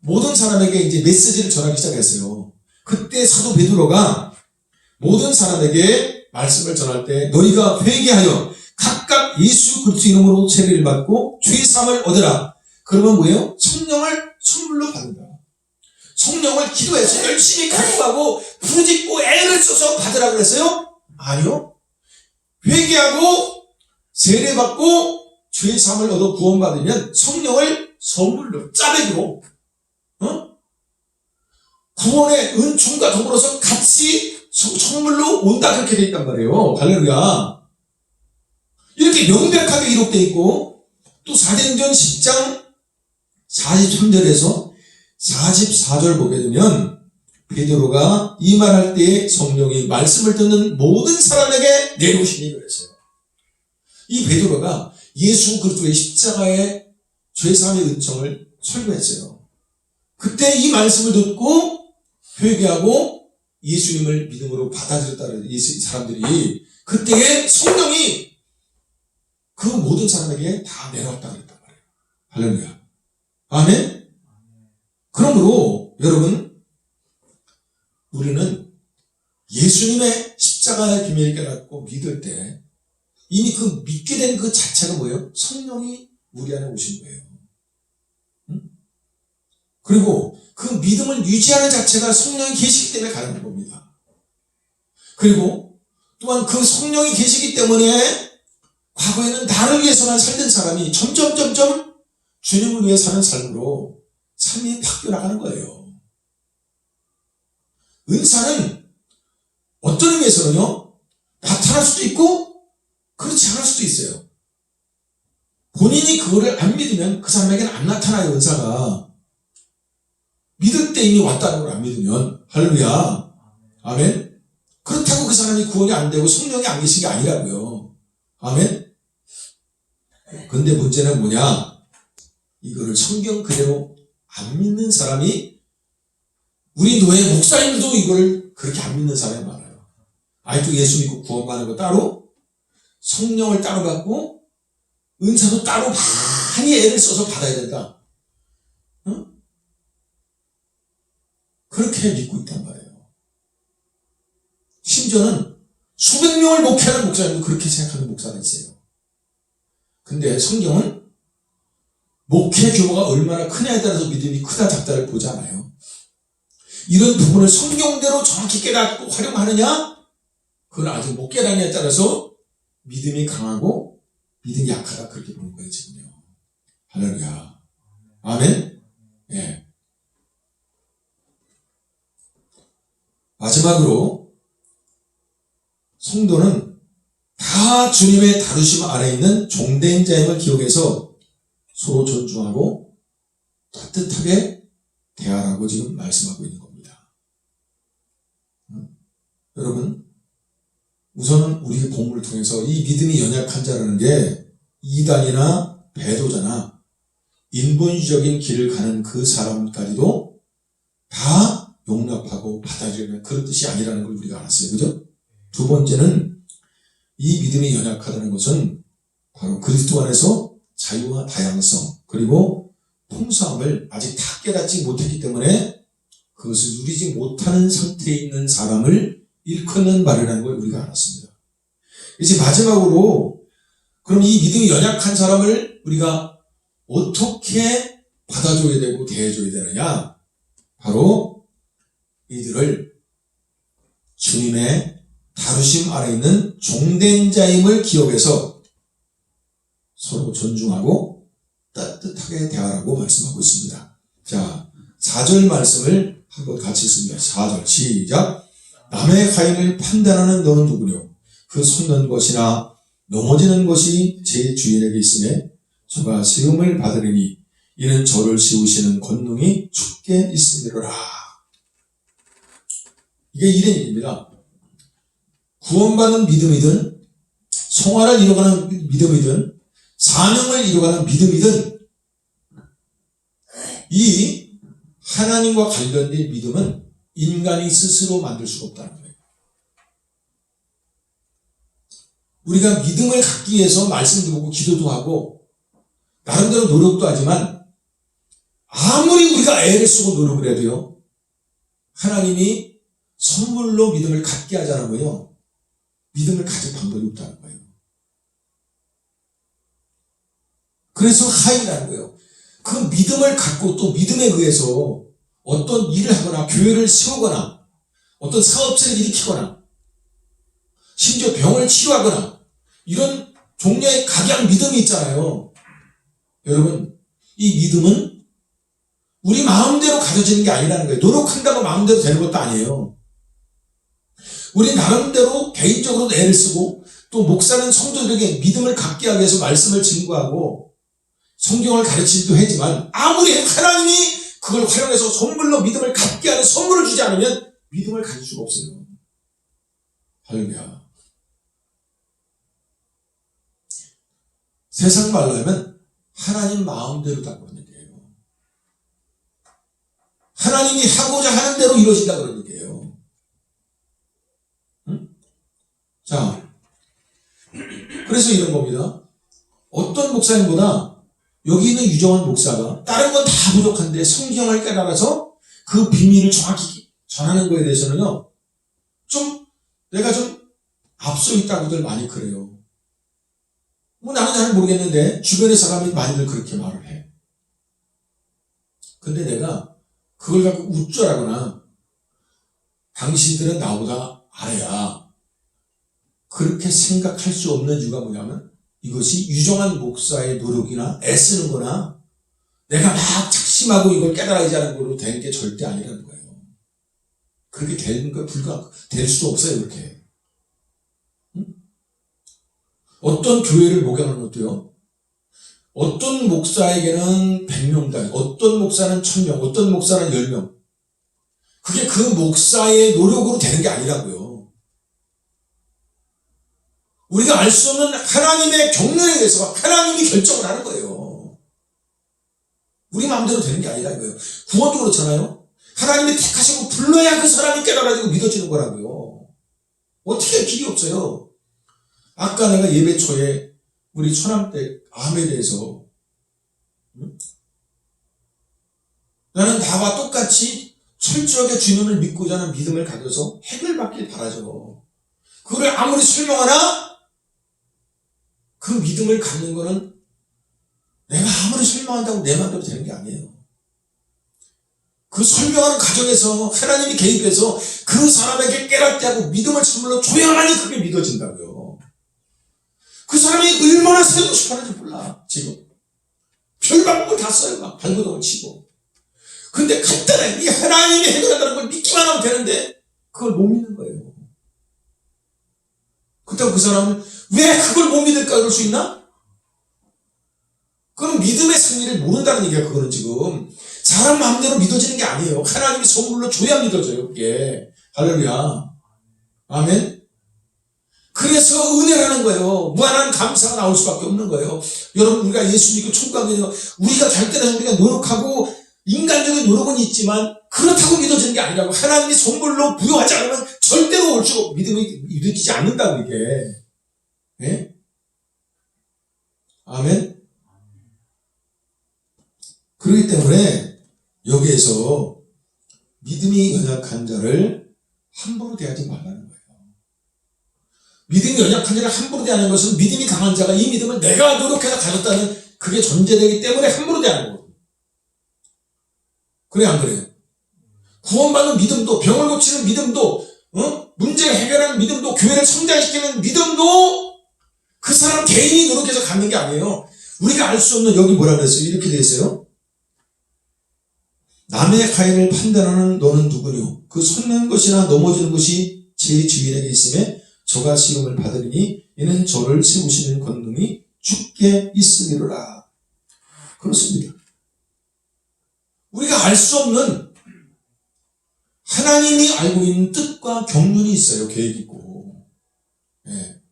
모든 사람에게 이제 메시지를 전하기 시작했어요. 그때 사도 베드로가 모든 사람에게 말씀을 전할 때 너희가 회개하여 각각 예수 그리스도 이름으로 세례를 받고 죄의 사함을 얻으라. 그러면 뭐예요? 성령을 선물로 받는다. 성령을 기도해서 열심히 간구하고 부르짖고 애를 써서 받으라 그랬어요? 아니요. 회개하고 세례받고 죄의 사함을 얻어 구원받으면 성령을 선물로 짜배기로 구원의 은총과 더불어서 같이 선물로 온다 그렇게 돼 있단 말이에요. 할렐루야. 이렇게 명백하게 기록되어 있고 또 사도행전 10장 43절에서 44절 보게 되면 베드로가 이 말할 때에 성령이 말씀을 듣는 모든 사람에게 내려오시니 그랬어요. 이 베드로가 예수 그리스도의 십자가의 죄사함의 은총을 설교했어요. 그때 이 말씀을 듣고 회개하고 예수님을 믿음으로 받아들였다는 이 사람들이 그때에 성령이 그 모든 사람에게 다 내려왔다 그랬단 말이에요. 할렐루야. 아멘. 그러므로 여러분, 우리는 예수님의 십자가의 비밀을 깨닫고 믿을 때 이미 그 믿게 된 그 자체가 뭐예요? 성령이 우리 안에 오신 거예요. 응? 그리고 그 믿음을 유지하는 자체가 성령이 계시기 때문에 가능한 겁니다. 그리고 또한 그 성령이 계시기 때문에 과거에는 나를 위해서만 살던 사람이 점점 주님을 위해 사는 삶으로 삶이 바뀌어 나가는 거예요. 은사는 어떤 의미에서는요, 나타날 수도 있고 그렇지 않을 수도 있어요. 본인이 그거를 안 믿으면 그 사람에게는 안 나타나요. 은사가 믿을 때 이미 왔다는 걸 안 믿으면. 할렐루야. 아멘. 그렇다고 그 사람이 구원이 안 되고 성령이 안 계신 게 아니라고요. 아멘. 근데 문제는 뭐냐, 이거를 성경 그대로 안 믿는 사람이, 우리 노예 목사님도 이거를 그렇게 안 믿는 사람이 많아요. 아직도 예수 믿고 구원받는 거 따로, 성령을 따로 받고 은사도 따로 많이 애를 써서 받아야 된다. 응? 그렇게 믿고 있단 말이에요. 심지어는 수백 명을 목회하는 목사님도 그렇게 생각하는 목사가 있어요. 근데 성경은 목회 규모가 얼마나 크냐에 따라서 믿음이 크다 작다를 보지 않아요. 이런 부분을 성경대로 정확히 깨닫고 활용하느냐, 그건 아직 못 깨닫느냐에 따라서 믿음이 강하고 믿음이 약하다, 그렇게 보는 거예요 지금요. 할렐루야. 아멘. 예. 마지막으로 성도는 다 주님의 다루심 아래 있는 종된 자임을 기억해서 서로 존중하고 따뜻하게 대하라고 지금 말씀하고 있는 겁니다. 여러분, 우선은 우리의 복음을 통해서 이 믿음이 연약한 자라는 게 이단이나 배도자나 인본주의적인 길을 가는 그 사람까지도 다 용납하고 받아들이는 그런 뜻이 아니라는 걸 우리가 알았어요. 그죠? 두 번째는 이 믿음이 연약하다는 것은 바로 그리스도 안에서 자유와 다양성 그리고 풍성함을 아직 다 깨닫지 못했기 때문에 그것을 누리지 못하는 상태에 있는 사람을 일컫는 말이라는 걸 우리가 알았습니다. 이제 마지막으로 그럼 이 믿음이 연약한 사람을 우리가 어떻게 받아줘야 되고 대해줘야 되느냐? 바로 이들을 주님의 다루심 아래 있는 종된 자임을 기억해서 서로 존중하고 따뜻하게 대하라고 말씀하고 있습니다. 자, 4절 말씀을 한번 같이 읽습니다. 4절 시작. 남의 가인을 판단하는 너는 누구뇨? 그 솟는 것이나 넘어지는 것이 제 주인에게 있음에 저가 세움을 받으리니 이는 저를 세우시는 권능이 주께 있음이로라. 이게 이런 얘기입니다. 구원받는 믿음이든 성화를 이루어가는 믿음이든 사명을 이루어가는 믿음이든 이 하나님과 관련된 믿음은 인간이 스스로 만들 수가 없다는 거예요. 우리가 믿음을 갖기 위해서 말씀도 보고 기도도 하고 나름대로 노력도 하지만 아무리 우리가 애를 쓰고 노력을 해도요, 하나님이 선물로 믿음을 갖게 하자는 거예요. 믿음을 가질 방법이 없다는 거예요. 그래서 하이라는 거예요. 그 믿음을 갖고 또 믿음에 의해서 어떤 일을 하거나 교회를 세우거나 어떤 사업체를 일으키거나 심지어 병을 치료하거나 이런 종류의 각양 믿음이 있잖아요. 여러분, 이 믿음은 우리 마음대로 가져지는 게 아니라는 거예요. 노력한다고 마음대로 되는 것도 아니에요. 우리 나름대로 개인적으로도 애를 쓰고 또 목사는 성도들에게 믿음을 갖게 하기 위해서 말씀을 증거하고 성경을 가르치기도 하지만 아무리 하나님이 그걸 활용해서 선물로 믿음을 갖게 하는 선물을 주지 않으면 믿음을 가질 수가 없어요. 할렐루야. 세상 말로 하면 하나님 마음대로 다 그런 얘기예요. 하나님이 하고자 하는 대로 이루어진다 그런 얘기예요. 응? 자, 그래서 이런 겁니다. 어떤 목사님보다 여기 있는 유정환 목사가 다른 건 다 부족한데 성경을 깨달아서 그 비밀을 정확히 전하는 거에 대해서는요, 내가 좀 앞서 있다고들 많이 그래요. 뭐 나는 잘 모르겠는데 주변의 사람이 많이들 그렇게 말을 해. 근데 내가 그걸 갖고 우쭐하거나 당신들은 나보다 아래야 그렇게 생각할 수 없는 이유가 뭐냐면 이것이 유정한 목사의 노력이나 애쓰는 거나 내가 막 작심하고 이걸 깨달아야지 하는 걸로 된 게 절대 아니라는 거예요. 그렇게 되는 거 될 수도 없어요. 그렇게. 응? 어떤 교회를 목양하는 것도요, 어떤 목사에게는 100명당, 어떤 목사는 1000명, 어떤 목사는 10명. 그게 그 목사의 노력으로 되는 게 아니라고요. 우리가 알 수 없는 하나님의 경륜에 대해서 하나님이 결정을 하는 거예요. 우리 마음대로 되는 게 아니라 이거예요. 구원도 그렇잖아요. 하나님이 택하시고 불러야 그 사람이 깨달아지고 믿어지는 거라고요. 어떻게 길이 없어요. 아까 내가 예배 초에 우리 초남댁 암에 대해서 나는 다와 똑같이 철저하게 주님을 믿고자 하는 믿음을 가져서 해결받길 바라죠. 그걸 아무리 설명하나 그 믿음을 갖는 거는 내가 아무리 설명한다고 내 마음대로 되는 게 아니에요. 그 설명하는 과정에서 하나님이 개입해서 그 사람에게 깨닫게 하고 믿음을 선물로 줘야만이 그게 믿어진다고요. 그 사람이 얼마나 살고 싶어하는지 몰라. 지금 별 방법을 다 써요. 막 발버둥을 치고. 근데 간단해. 이 하나님이 해결한다는 걸 믿기만 하면 되는데 그걸 못 믿는 거예요. 그렇다고 그 사람은 왜 그걸 못 믿을까 그럴 수 있나? 그건 믿음의 승리를 모른다는 얘기야. 그거는 지금 사람 마음대로 믿어지는 게 아니에요. 하나님이 선물로 줘야 믿어져요. 그게. 할렐루야. 아멘. 그래서 은혜라는 거예요. 무한한 감사가 나올 수밖에 없는 거예요. 여러분, 우리가 예수 믿고 천국 가게 되면 우리가 잘 때는 우리가 노력하고 인간적인 노력은 있지만 그렇다고 믿어지는 게 아니라고. 하나님이 선물로 부여하지 않으면 절대로 올 수 믿음이 믿어지지 않는다고 이게. 네? 아멘. 그렇기 때문에 여기에서 믿음이 연약한 자를 함부로 대하지 말라는 거예요. 믿음이 연약한 자를 함부로 대하는 것은 믿음이 강한 자가 이 믿음을 내가 노력해서 가졌다는 그게 전제되기 때문에 함부로 대하는 거예요. 그래 안 그래요? 구원받는 믿음도, 병을 고치는 믿음도, 문제 해결하는 믿음도, 교회를 성장시키는 믿음도 그 사람 개인이 노력해서 갖는 게 아니에요. 우리가 알 수 없는, 여기 뭐라 그랬어요? 이렇게 돼 있어요. 남의 가인을 판단하는 너는 누구뇨? 그 솟는 것이나 넘어지는 것이 제 주인에게 있음에 저가 시험을 받으리니 이는 저를 세우시는 권능이 주께 있으리로라. 그렇습니다. 우리가 알 수 없는 하나님이 알고 있는 뜻과 경륜이 있어요. 계획이 있고. 네.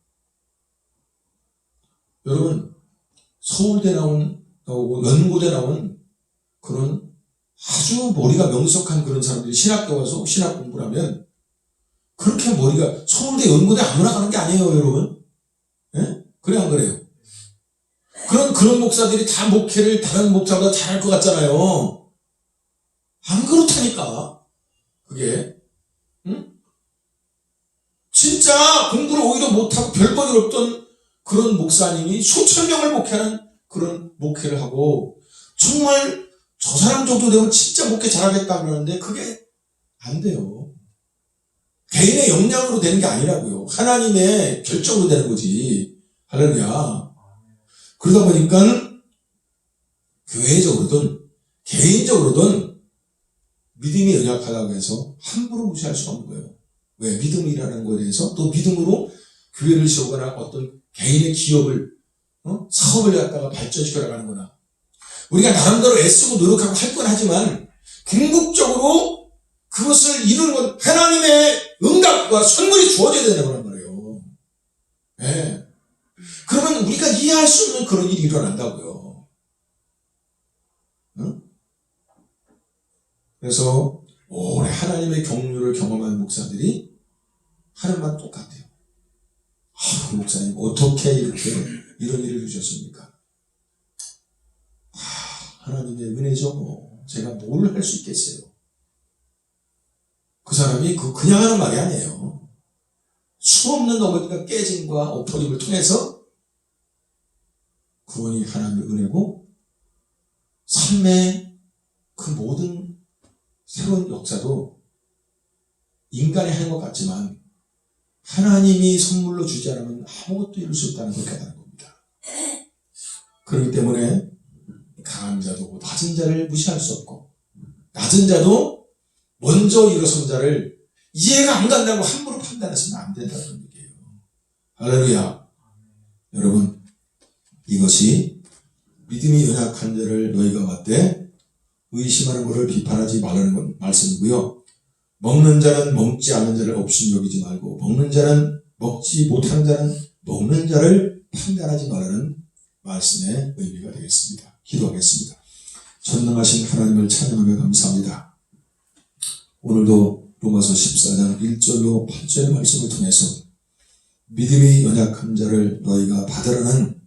여러분, 서울대 나오고 연고대 나온 그런 아주 머리가 명석한 그런 사람들이 신학교 와서 신학 공부를 하면 그렇게 머리가 서울대 연고대 아무나 가는 게 아니에요, 여러분. 예? 그래 안 그래요? 그런 목사들이 다 목회를 다른 목사보다 잘할 것 같잖아요. 안 그렇다니까. 그게. 응? 진짜 공부를 오히려 못하고 별 볼일 없던 그런 목사님이 수천 명을 목회하는 그런 목회를 하고 정말 저 사람 정도 되면 진짜 목회 잘하겠다 그러는데 그게 안 돼요. 개인의 역량으로 되는 게 아니라고요. 하나님의 결정으로 되는 거지. 할렐루야. 그러다 보니까 교회적으로든 개인적으로든 믿음이 연약하다고 해서 함부로 무시할 수가 없는 거예요. 왜? 믿음이라는 거에 대해서 또 믿음으로 교회를 세우거나 어떤 개인의 기업을 사업을 갖다가 발전시켜 나가는 거나 우리가 나름대로 애쓰고 노력하고 할 건 하지만 궁극적으로 그것을 이루는 건 하나님의 응답과 선물이 주어져야 되는 거란 말이에요. 네. 그러면 우리가 이해할 수 없는 그런 일이 일어난다고요. 응? 그래서 오래 하나님의 경륜을 경험한 목사들이 하는 말 똑같아요. 목사님 어떻게 이렇게 이런 일을 주셨습니까? 하나님의 은혜죠. 뭐. 제가 뭘 할 수 있겠어요. 그 사람이 그냥 하는 말이 아니에요. 수없는 어머니가 깨짐과 엎어짐을 통해서 구원이 하나님의 은혜고 삶의 그 모든 새로운 역사도 인간이 하는 것 같지만 하나님이 선물로 주지 않으면 아무것도 이룰 수 없다는 걸 깨달은 겁니다. 그렇기 때문에 강한 자도 낮은 자를 무시할 수 없고 낮은 자도 먼저 일어선 자를 이해가 안 간다고 함부로 판단했으면 안 된다는 얘기예요. 할렐루야. 여러분, 이것이 믿음이 연약한 자를 너희가 맞되 의심하는 것을 비판하지 말라는 건 말씀이고요. 먹는 자는 먹지 않는 자를 없인 여기지 말고 먹는 자는 먹지 못하는 자는 먹는 자를 판단하지 말라는 말씀의 의미가 되겠습니다. 기도하겠습니다. 전능하신 하나님을 찬양하며 감사합니다. 오늘도 로마서 14장 1절로 8절의 말씀을 통해서 믿음이 연약한 자를 너희가 받으라는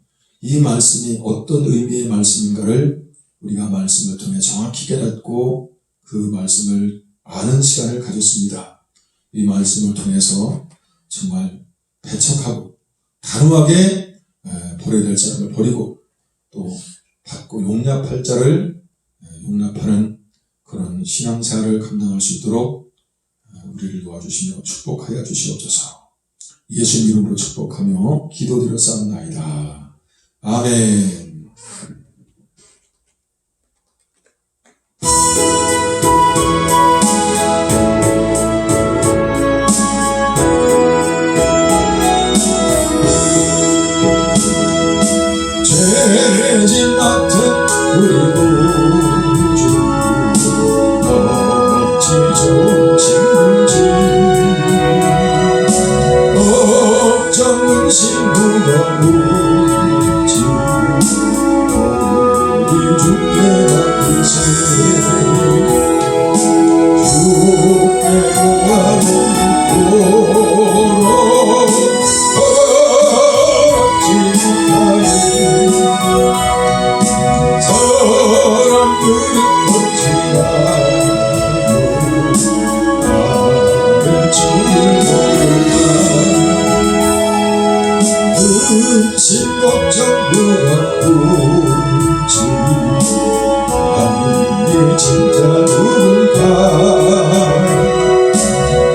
이 말씀이 어떤 의미의 말씀인가를 우리가 말씀을 통해 정확히 깨닫고 그 말씀을 아는 시간을 가졌습니다. 이 말씀을 통해서 정말 배척하고 단호하게 버려야 될 사람을 버리고 또 받고 용납할 자를 용납하는 그런 신앙생활을 감당할 수 있도록 우리를 도와주시며 축복하여 주시옵소서. 예수님 이름으로 축복하며 기도드렸사옵나이다. 아멘. 죄진 같은 우리 구주 어찌 좋은 친구지 걱정은 친구가 오지 우리 주께 맡기세 주께 구하는 도로 걸었지 사람들이 어찌하여 나를 죽을 근심 걱정보다 오지 아니 진짜 누굴까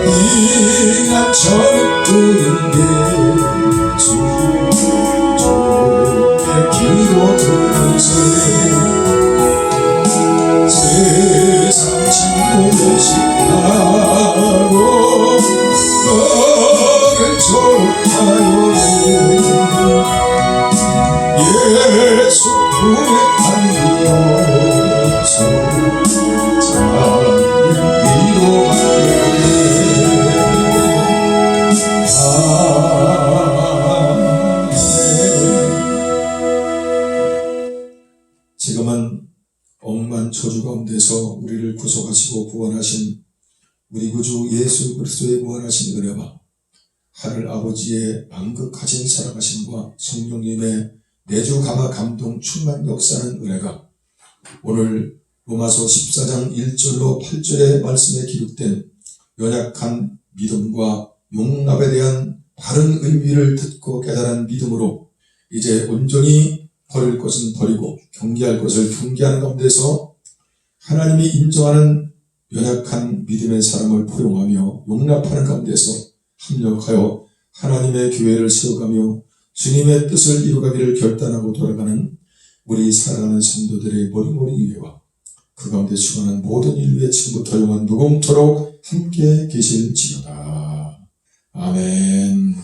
비난처럼 부는 게 주께 기도 들으세 세상 친구를 싫어하고 너를 좋아하여 예수 구원하여서 자는 위로하네 지금은 억만 저주 가운데서 우리를 구속하시고 구원하신 우리 구주 예수 그리스도의 무한하신 은혜와 하늘 아버지의 만극하신 사랑하심과 성령님의 내주 감화 감동 충만 역사하는 은혜가 오늘 로마서 14장 1절로 8절의 말씀에 기록된 연약한 믿음과 용납에 대한 바른 의미를 듣고 깨달은 믿음으로 이제 온전히 버릴 것은 버리고 경계할 것을 경계하는 가운데서 하나님이 인정하는 연약한 믿음의 사람을 포용하며 용납하는 가운데서 합력하여 하나님의 교회를 세워가며 주님의 뜻을 이루가기를 결단하고 돌아가는 우리 사랑하는 성도들의 머리머리 위에와 그 가운데 수고하는 모든 인류의 지금부터 영원 무궁토록 함께 계실지어다. 아멘.